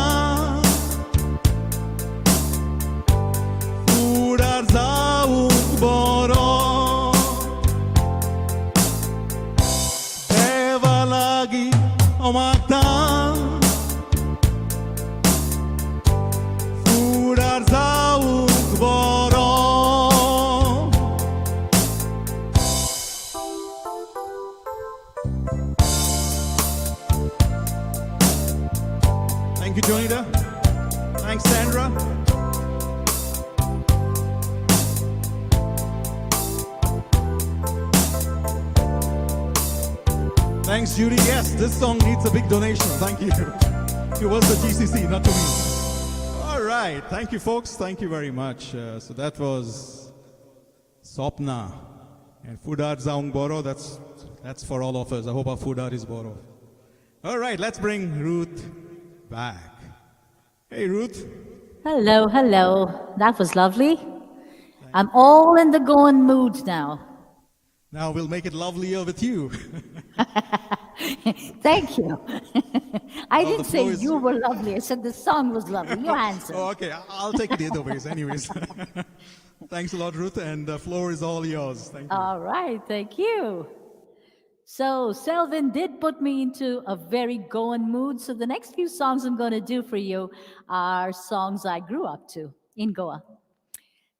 Zauk boro Deva lagi omakta Furar zauk boro Thank you, Jonida. Thanks, Sandra. Thanks, Judy. Yes, this song needs a big donation. Thank you. It was the GCC, not to me. All right. Thank you, folks. Thank you very much. So that was Sopna and Fudar Zaung Boro. That's for all of us. I hope our Fudar is Boro. All right. Let's bring Ruth back. Hey, Ruth. Hello, hello. That was lovely. I'm all in the going mood now. Now we'll make it lovelier with you. Thank you. I Well, didn't the say floor is- you were lovely. I said the song was lovely. You answered. Oh, okay. I'll take it either ways. Anyways. Thanks a lot, Ruth. And the floor is all yours. Thank you. All right, thank you. So Selvin did put me into a very going mood. So the next few songs I'm going to do for you are songs I grew up to in Goa.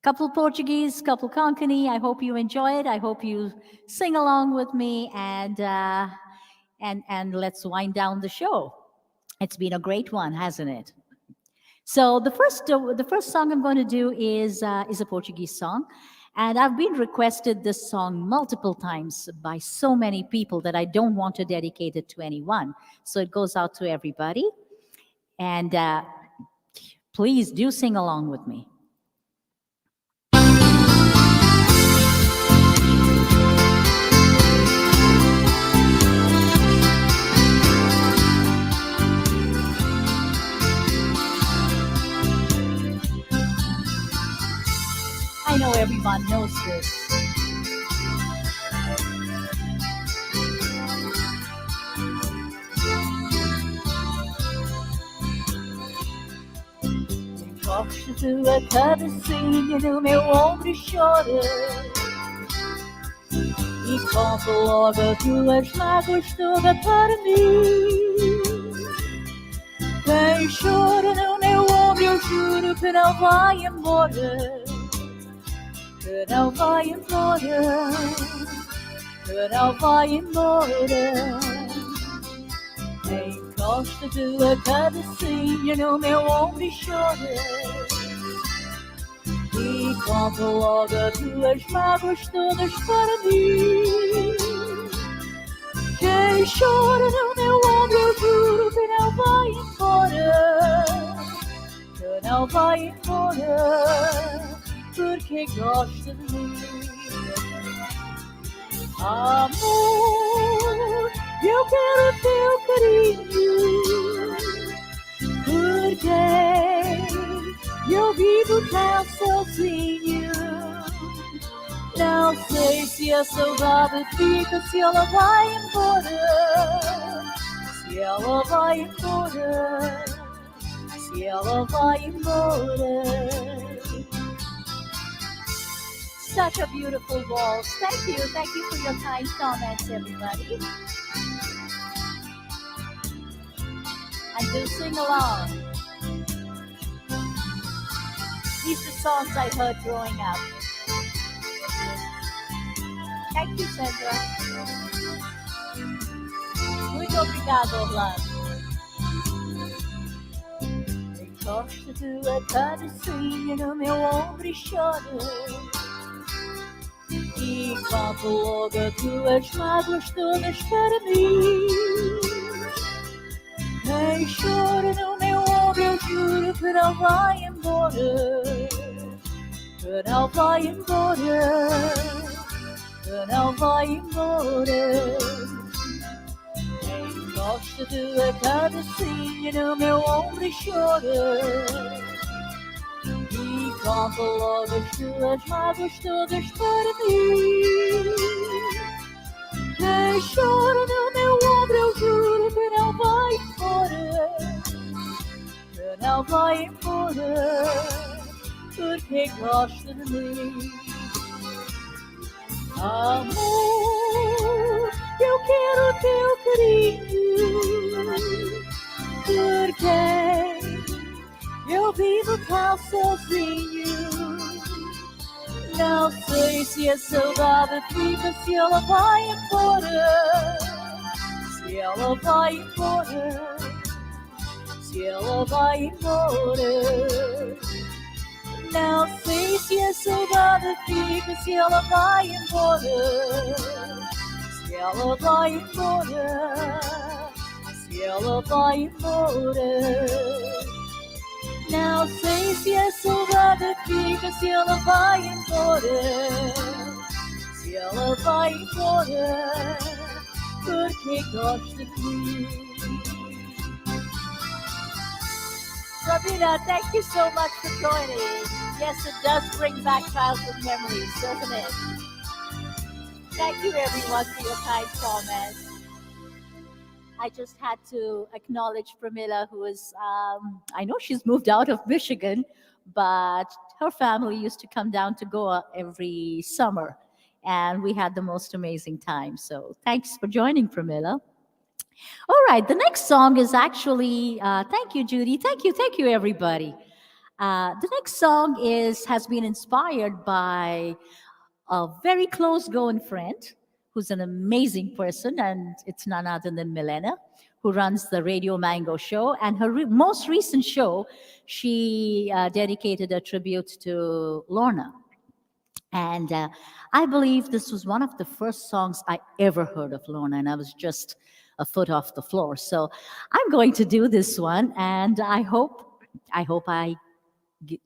Couple Portuguese, couple konkani. I hope you enjoy it. I hope you sing along with me, and let's wind down the show. It's been a great one, hasn't it? So the first song I'm going to do is a Portuguese song, and I've been requested this song multiple times by so many people that I don't want to dedicate it to anyone. So it goes out to everybody, and please do sing along with me. I know everyone knows this. Encosto tua cabecinha no meu ombro e chora. E conto logo as tuas mágoas toda para mim. Quem chora no meu ombro, eu juro que não vai embora. Que não vai embora, que não vai embora. Encosta tua cabecinha no meu ombro e chora. E conto logo as tuas mágoas todas para mim. Quem chora no meu ombro, eu juro que não vai embora. Que não vai embora, porque gosta de mim. Amor, eu quero teu carinho, porque eu vivo tão sozinho. Não sei se a saudade fica, se ela vai embora. Se ela vai embora, se ela vai embora. Such a beautiful waltz. Thank you for your kind comments, everybody. And do sing along. These are songs I heard growing up. Thank you, Sandra. Muito obrigado, Olaf. Encosta tua cabecinha no meu ombro e chora. E conto logo as tuas mágoas todas para mim. Nem chora no meu ombro, eu juro que não vai embora. Que não vai embora. Que não vai embora. Encosta tua cabecinha no meu ombro e chora. E conta logo as tuas mágoas todas para mim. Quem chora no meu ombro, eu juro que não vai embora. Que não vai embora, porque gosta de mim. Amor, eu quero teu carinho, porque eu vivo tão sozinho. Não sei se a saudade fica, se ela vai embora. Se ela vai embora. Se ela vai embora. Não sei se a saudade fica, se ela vai embora. Se ela vai embora. Se ela vai embora. Não sei se a saudade fica, se ela vai embora. Se ela vai embora, porque gosta de mim. Sabina, thank you so much for joining. Yes, it does bring back childhood memories, doesn't it? Thank you everyone for your kind comments. I just had to acknowledge Pramila, who is, I know she's moved out of Michigan, but her family used to come down to Goa every summer, and we had the most amazing time. So thanks for joining, Pramila. All right, the next song is actually, thank you, Judy. Thank you, everybody. The next song has been inspired by a very close Goan friend, who's an amazing person, and it's none other than Milena, who runs the Radio Mango show. And her most recent show, she dedicated a tribute to Lorna. And I believe this was one of the first songs I ever heard of Lorna, and I was just a foot off the floor. So I'm going to do this one, and I hope I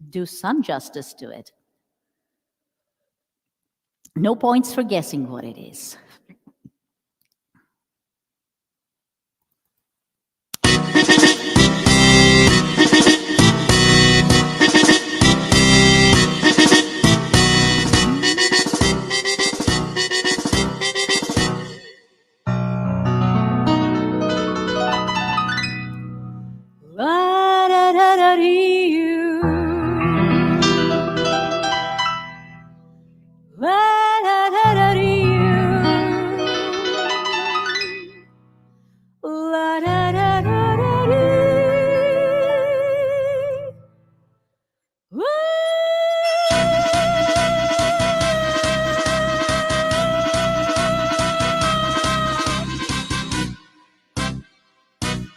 do some justice to it. No points for guessing what it is.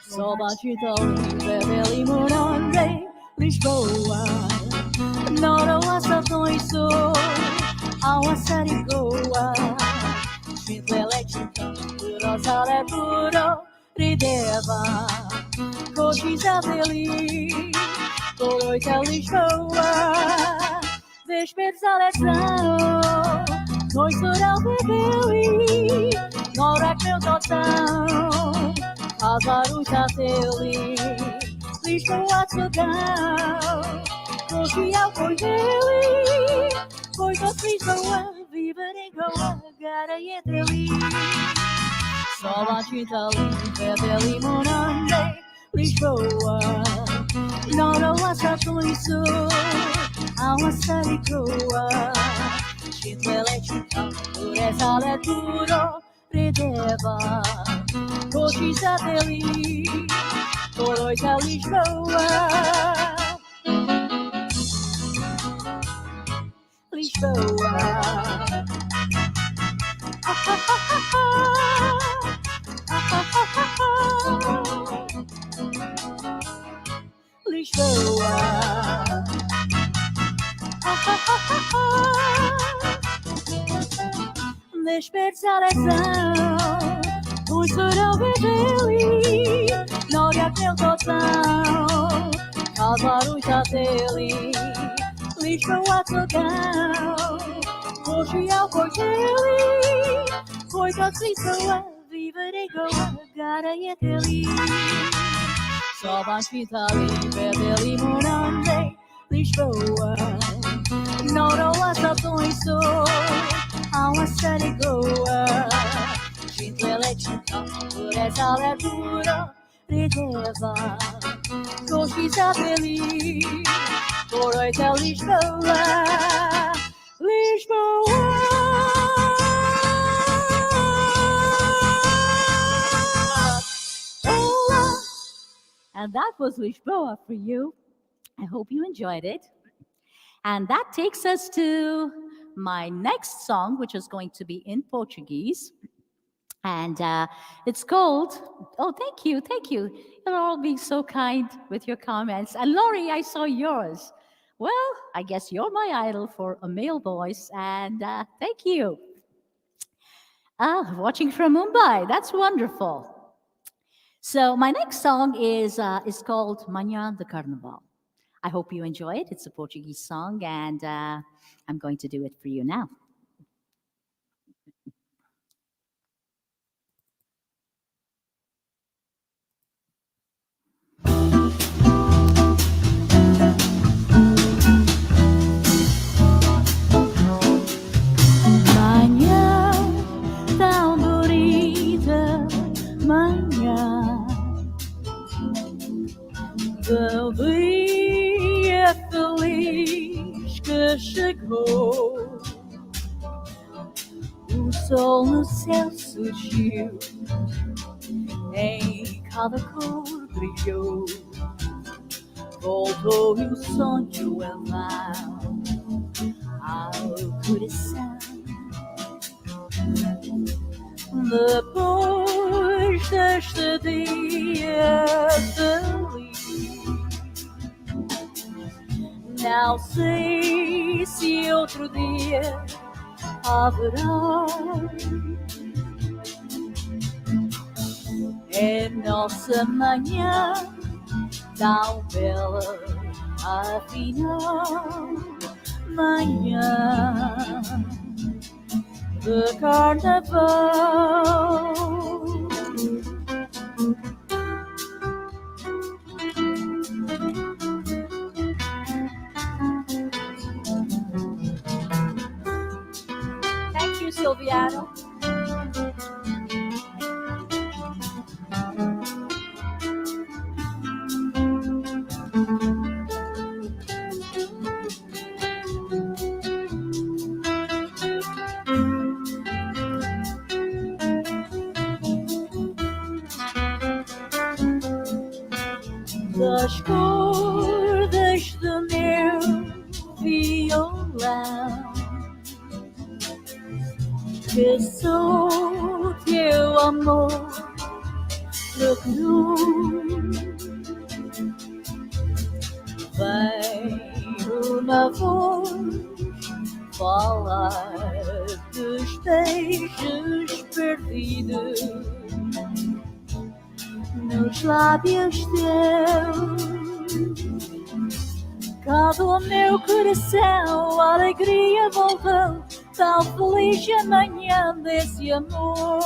Só batidão de Lisboa, Noroasa Toiso, Awasari Goa, Chinteletica, Urosale Puro, Rideva, Cochizabeli, Coroita Lisboa, Vesperzalezão, Noisoral Bebeli, Norak meu totão, Azaruta Teli, Lisboa Togão, Cochial Coiteli, Coitas Lisboa, Viver em Goa, Gara e Teli, Sola Chitali, Bebeli Monande, Lisboa, Noroasa Toiso, Awasari Goa, Chinteletica, Urezale Duro, Redeva, Cochizabeli, Coroita Lisboa, Lisboa, Lisboa, Despertazão, o chorão bebeli, Norak meu totão, Casaruita dele, Lisboa Togão, Cochial Coiteli, Coitas Lisboa, Viver em Goa, Gara e Teli, Soba Chitali, Bebeli Monande, Lisboa, Noroasa Toiso, Awasari Goa, Chinteletica, Urezale Duro, Redeva, Cochizabeli, Coroita Lisboa, Lisboa. Hola. And that was Lisboa for you. I hope you enjoyed it. And that takes us to my next song, which is going to be in Portuguese. And it's called, oh, thank you. You're all being so kind with your comments. And Laurie, I saw yours. Well, I guess you're my idol for a male voice. And thank you. Watching from Mumbai, that's wonderful. So my next song is called Manhã de Carnaval. I hope you enjoy it. It's a Portuguese song, and I'm going to do it for you now. Manhã tão bonita, manhã do dia feliz que chegou. O sol no céu surgiu, em cada cor brilhou. Voltou e o sonho elevado ao coração. Depois deste dia feliz, não sei se outro dia haverá. É nossa manhã tão bela, afinal, manhã de carnaval. Thank you, Silviano. Das cordas do meu violão, que só teu amor procurou. Vem Uma voz falar dos beijos perdidos nos lábios teus. Cabe o meu coração, a alegria voltou, tão feliz a manhã desse amor.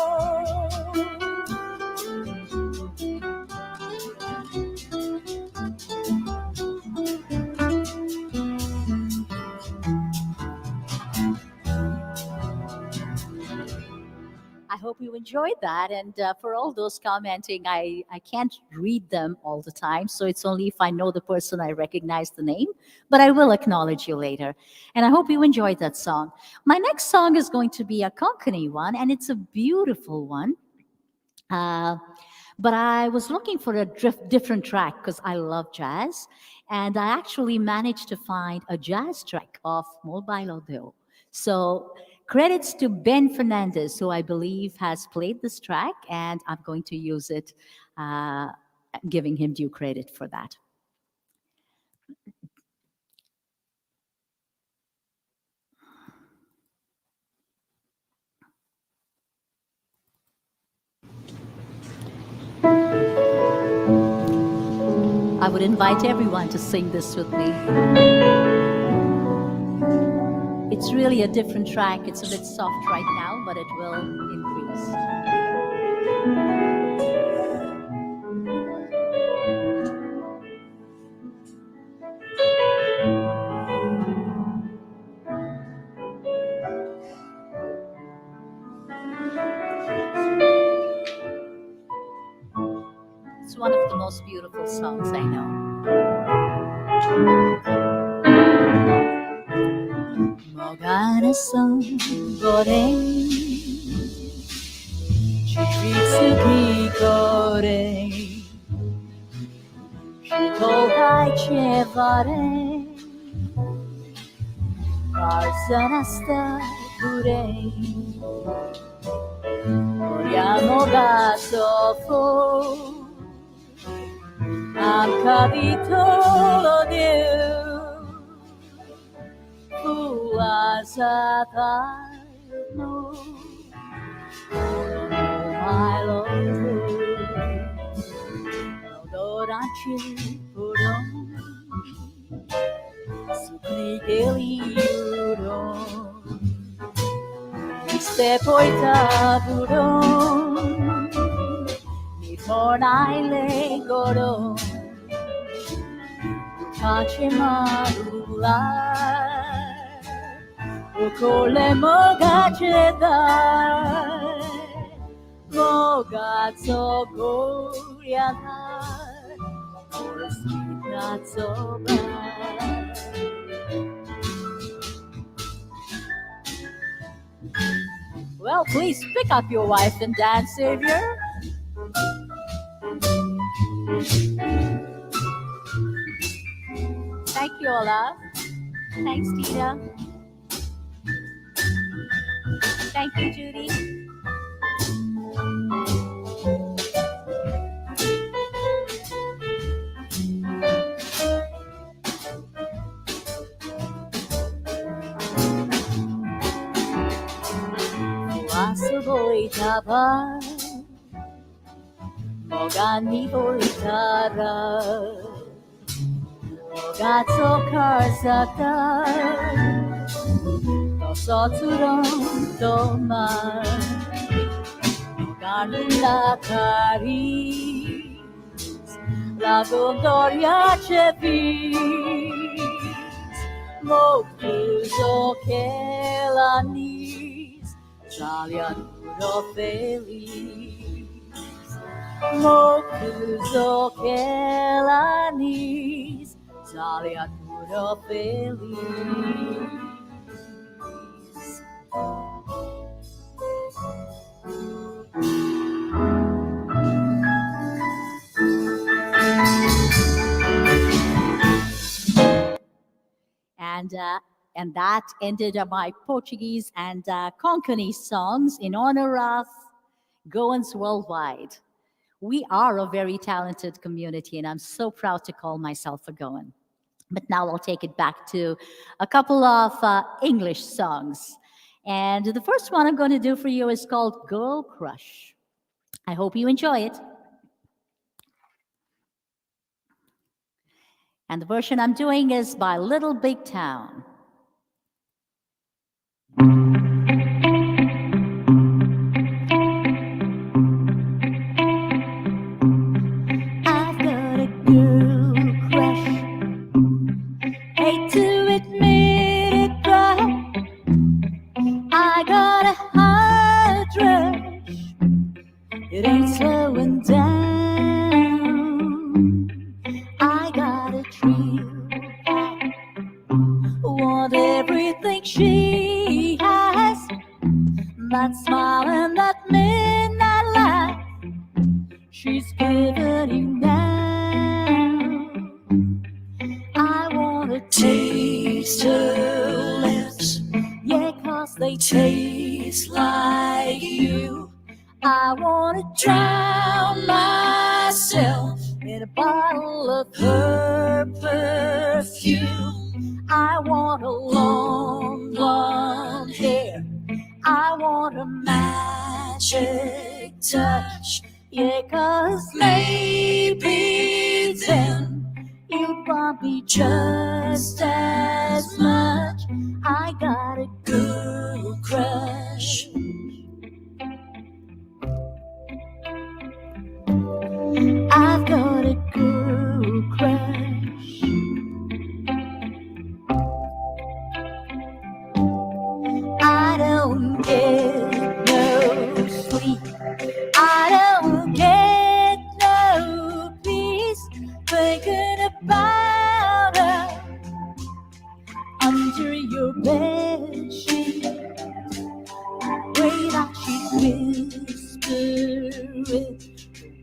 I hope you enjoyed that. And for all those commenting, I can't read them all the time. So it's only if I know the person, I recognize the name. But I will acknowledge you later. And I hope you enjoyed that song. My next song is going to be a konkani one, and it's a beautiful one. But I was looking for a different track because I love jazz. And I actually managed to find a jazz track of Mobile Audio. So credits to Ben Fernandez, who I believe has played this track, and I'm going to use it, giving him due credit for that. I would invite everyone to sing this with me. It's really a different track. It's a bit soft right now, but it will increase. It's one of the most beautiful songs I know. Mogana song goreng, chitsuki goreng, shitogai chevare, karzanasta goreng, oriamo gasofo, am capitolo Dio. Fuasatano, my Lord, Doranchi Pudon, Supligeliudon, Iste Poita Pudon, Nipornaile Godon, Tachimarula. Ukole mogachedai, mogatso guriadai, or sweet not so bad. Well, please pick up your wife and dance, Savior. Thank you, Olaf. Thanks, Tita. Thank you, Judy. Suasoboitaba, mogani boitara, mogatso karsata. Sotsuron tomar, Ganula caris, la gondola chevis, Mokuzo kelanis, Salianuro feliz, Mokuzo kelanis, Salianuro feliz. And that ended my Portuguese and Konkani songs in honor of Goans Worldwide. We are a very talented community, and I'm so proud to call myself a Goan. But now I'll take it back to a couple of English songs. And the first one I'm going to do for you is called Girl Crush. I hope you enjoy it. And the version I'm doing is by Little Big Town. I've got a girl crush. Hate to admit it, but I got a heart rush. It ain't slowing down. I got a thrill. Want everything she has. That smile and that midnight light. She's giving you now. I wanna taste her lips. Yeah, 'cause they taste like you. I wanna drown myself in a bottle of her perfume. I want a long blonde hair. I want a magic touch. Yeah, 'cause maybe then you want me just as much. I got a girl crush. I've got a girl crush. I don't get no sleep. I don't get no peace thinking about her under your bed sheet. Way that she's whispering,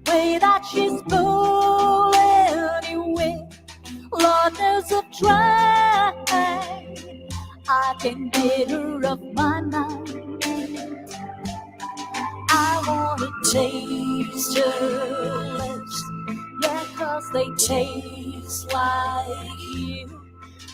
way that she's pulling you in. Lord knows I've tried. I can get her off my mind. I wanna taste her lips. Yeah, 'cause they taste like you.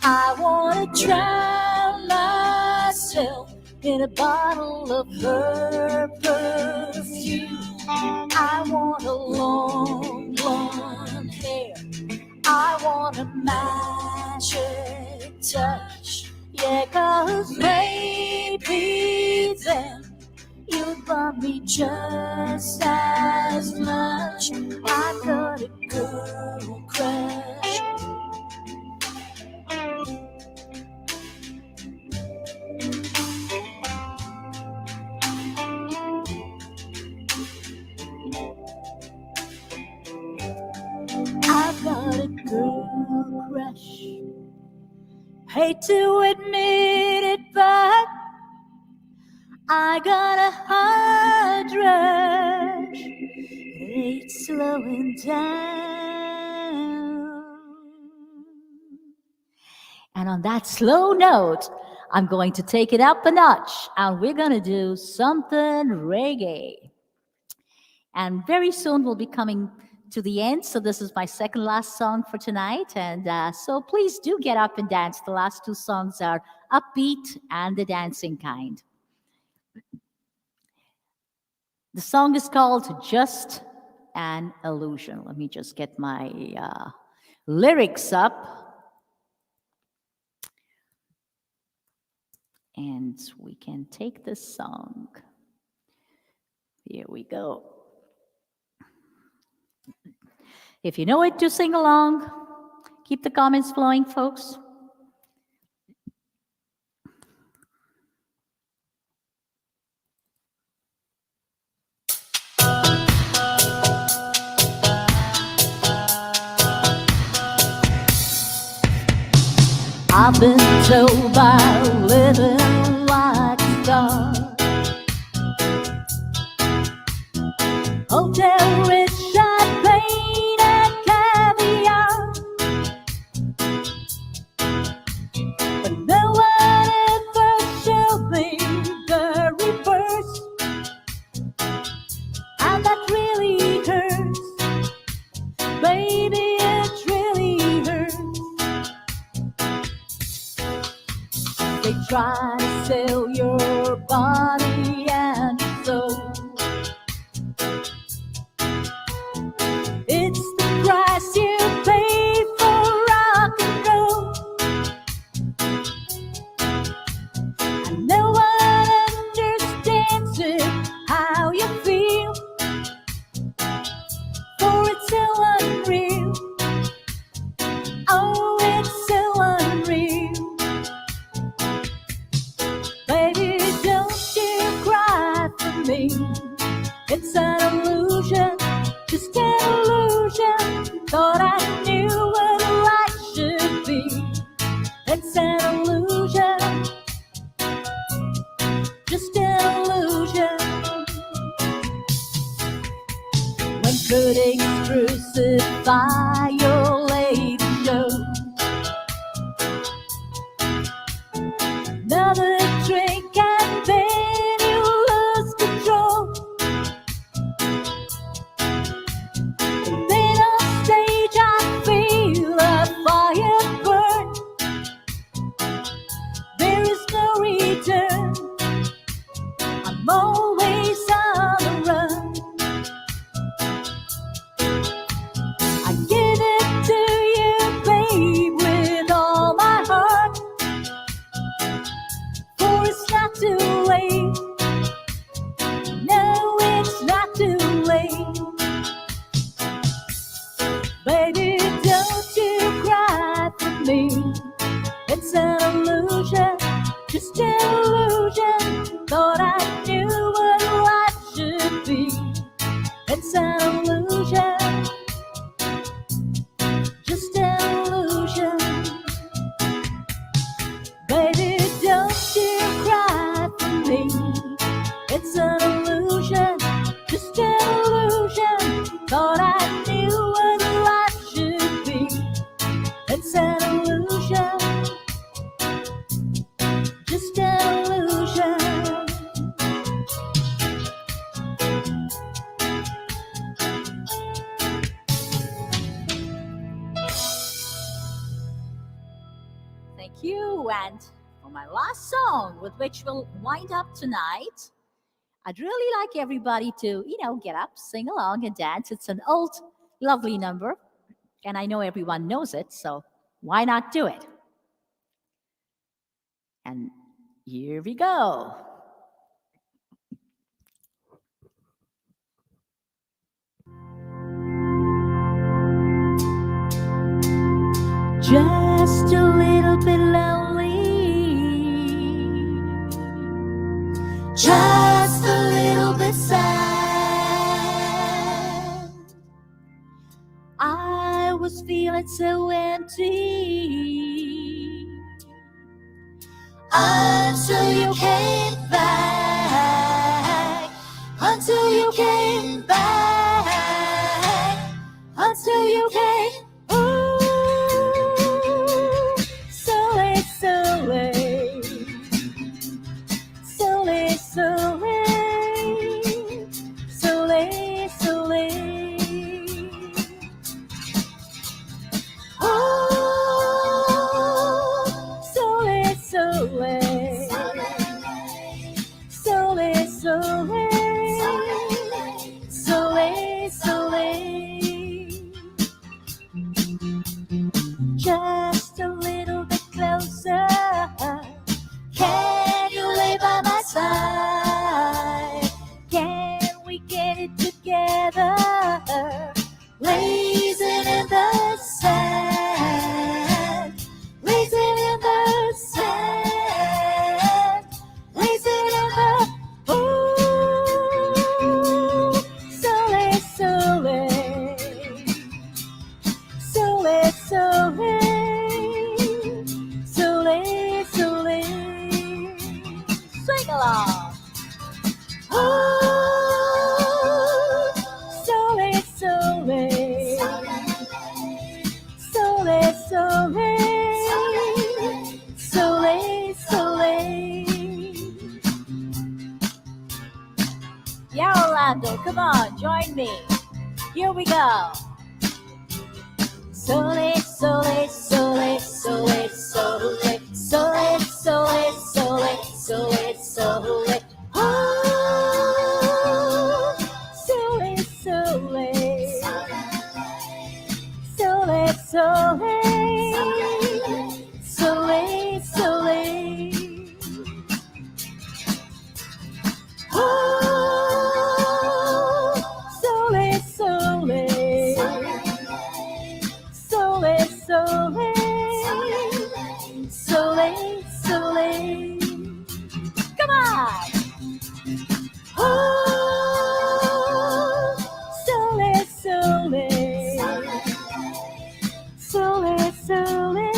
I wanna drown myself in a bottle of her perfume. I want a long blonde hair. I want a magic touch. Yeah, 'cause maybe then you love me just as much. I got a girl crush. I've got a girl crush. Hate to admit it, but I got a heart rush. It's slowing down. And on that slow note, I'm going to take it up a notch, and we're going to do something reggae. And very soon we'll be coming to the end. So this is my second last song for tonight. And so please do get up and dance. The last two songs are upbeat and the dancing kind. The song is called Just an Illusion. Let me just get my lyrics up. And we can take this song. Here we go. If you know it, to sing along. Keep the comments flowing, folks. I've been told by living like a star, hotel rich champagne and caviar, but no one ever showed me the reverse, and that really hurts, baby, it really hurts. try to sell your body and soul. It's the price you pay for rock and roll. And no one understands it, how you feel, for it's so unreal. Oh, it's so unreal. Baby, don't you cry for me. It's an illusion, just an illusion. Thought I knew what life should be. It's an illusion, just an illusion. When critics crucify your lady show, another drink and then you lose control. And then on stage I feel a fire burn. There is no return. I'm always on the run. I give it to you, babe, with all my heart. For it's not too late. No, it's not too late. Baby, don't you cry for me. It's an illusion, just an illusion. Thought I knew what life should be. It's an illusion, just an illusion. Baby, don't you cry for me. It's an illusion, just an illusion. Thought I knew what life should be. It's an illusion, just an illusion. Thank you. And for my last song, with which we'll wind up tonight, I'd really like everybody to, get up, sing along, and dance. It's an old, lovely number, and I know everyone knows it, so why not do it? And here we go. Just a little bit lonely, just a little bit sad. I was feeling so empty until you came back, until you came back, until you came. Ooh, so late, so late, so late, so late, so late, so late. Oh, so late, so late, so late, so late, so late, so late. Just a little bit closer. Can you lay by my side? Can we get it together? Lazing in the sand, lazing in the sand, lazing in the ooh, so late, so late, so late, so late, so late, so late. Sing along. Oh, so late, so late, so late, so late, so late, so late. Yeah, Orlando, come on, join me. Here we go. So late, so late, so late, so late, so late, so late, so late, so Soleil, soleil, soleil. Oh, soleil, soleil. Soleil, soleil. Soleil, soleil. Come on. Oh, soleil, soleil. Soleil, soleil.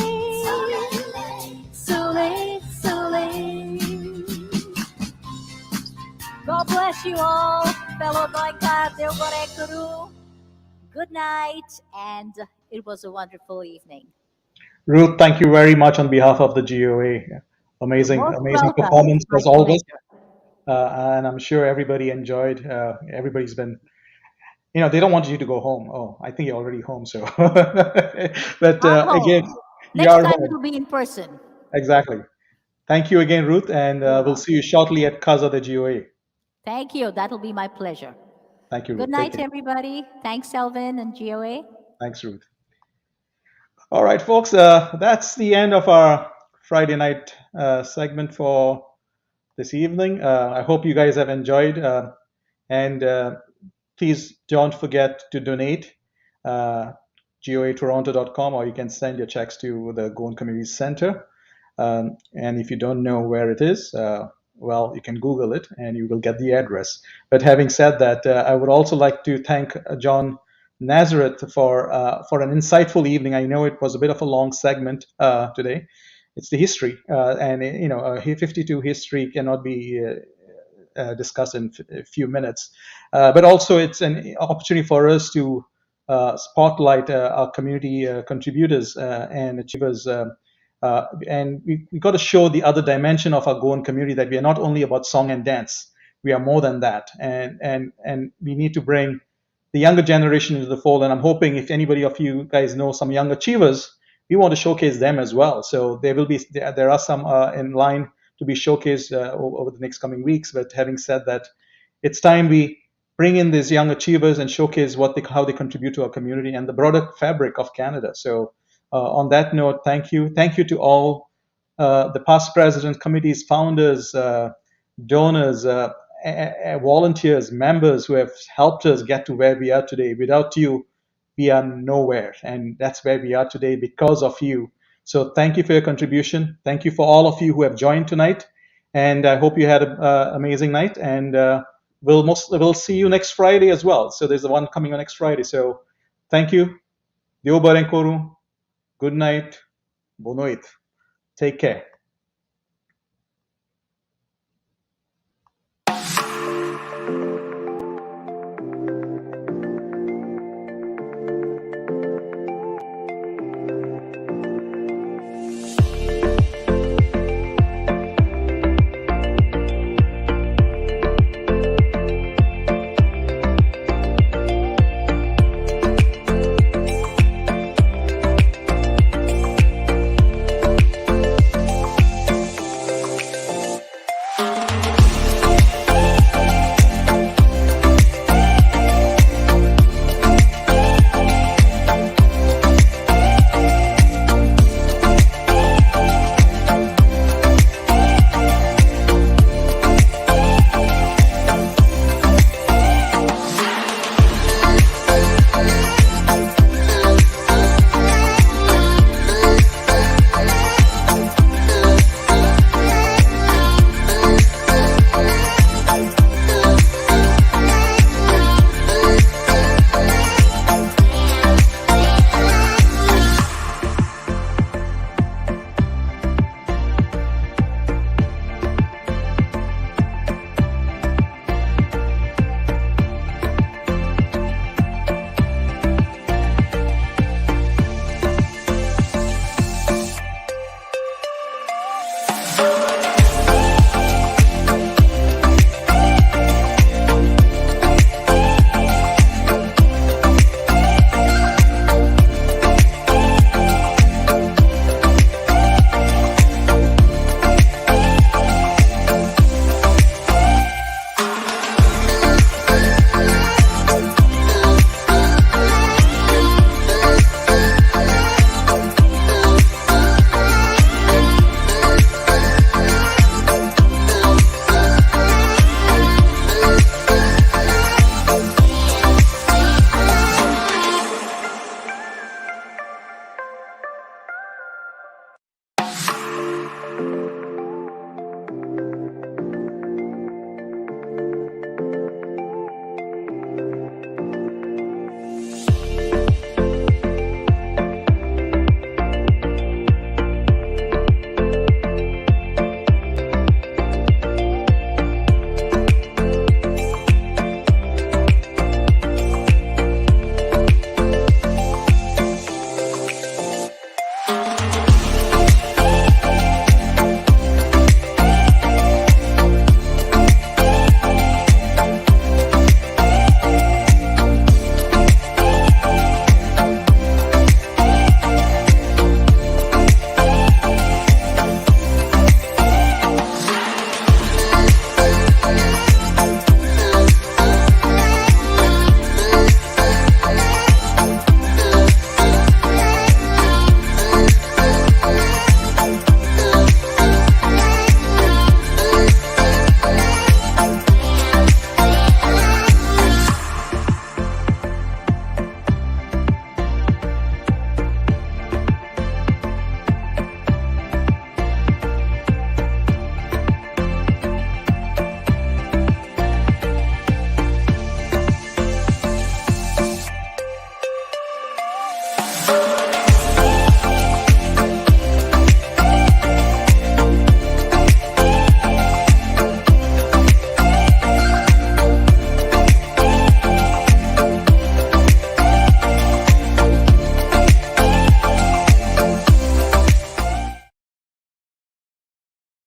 Soleil, soleil. God bless you all, fellow Goenka Guru. Good night, and it was a wonderful evening. Ruth, thank you very much on behalf of the GOA. Amazing, You're most amazing welcome. performance My as always. pleasure. And I'm sure everybody enjoyed. Everybody's been, they don't want you to go home. Oh, I think you're already home. So, but I'm home. again, you Next are time home. it'll be in person. Exactly. Thank you again, Ruth, and we'll see you shortly at Casa de GOA. Thank you. That'll be my pleasure. Thank you, Ruth. Good Take night, care. everybody. Thanks, Elvin and GOA. Thanks, Ruth. All right, folks, that's the end of our Friday night segment for this evening. I hope you guys have enjoyed. And please don't forget to donate. GOAtoronto.com, or you can send your checks to the Goan Community Center. And if you don't know where it is, well, you can Google it and you will get the address. But having said that, I would also like to thank John Nazareth for an insightful evening. I know it was a bit of a long segment today. It's the history, and 52 history cannot be discussed in a few minutes. But also, it's an opportunity for us to spotlight our community contributors and achievers. And we got to show the other dimension of our Goan community, that we are not only about song and dance, we are more than that. And we need to bring the younger generation into the fold. And I'm hoping if anybody of you guys know some young achievers, we want to showcase them as well. So there are some in line to be showcased over the next coming weeks. But having said that, it's time we bring in these young achievers and showcase how they contribute to our community and the broader fabric of Canada. So on that note, thank you. Thank you to all the past presidents, committees, founders, donors, volunteers, members who have helped us get to where we are today. Without you, we are nowhere. And that's where we are today because of you. So thank you for your contribution. Thank you for all of you who have joined tonight. And I hope you had an amazing night. And we'll see you next Friday as well. So there's the one coming on next Friday. So thank you. Deo Barenkoru. Good night. Boa noite. Take care.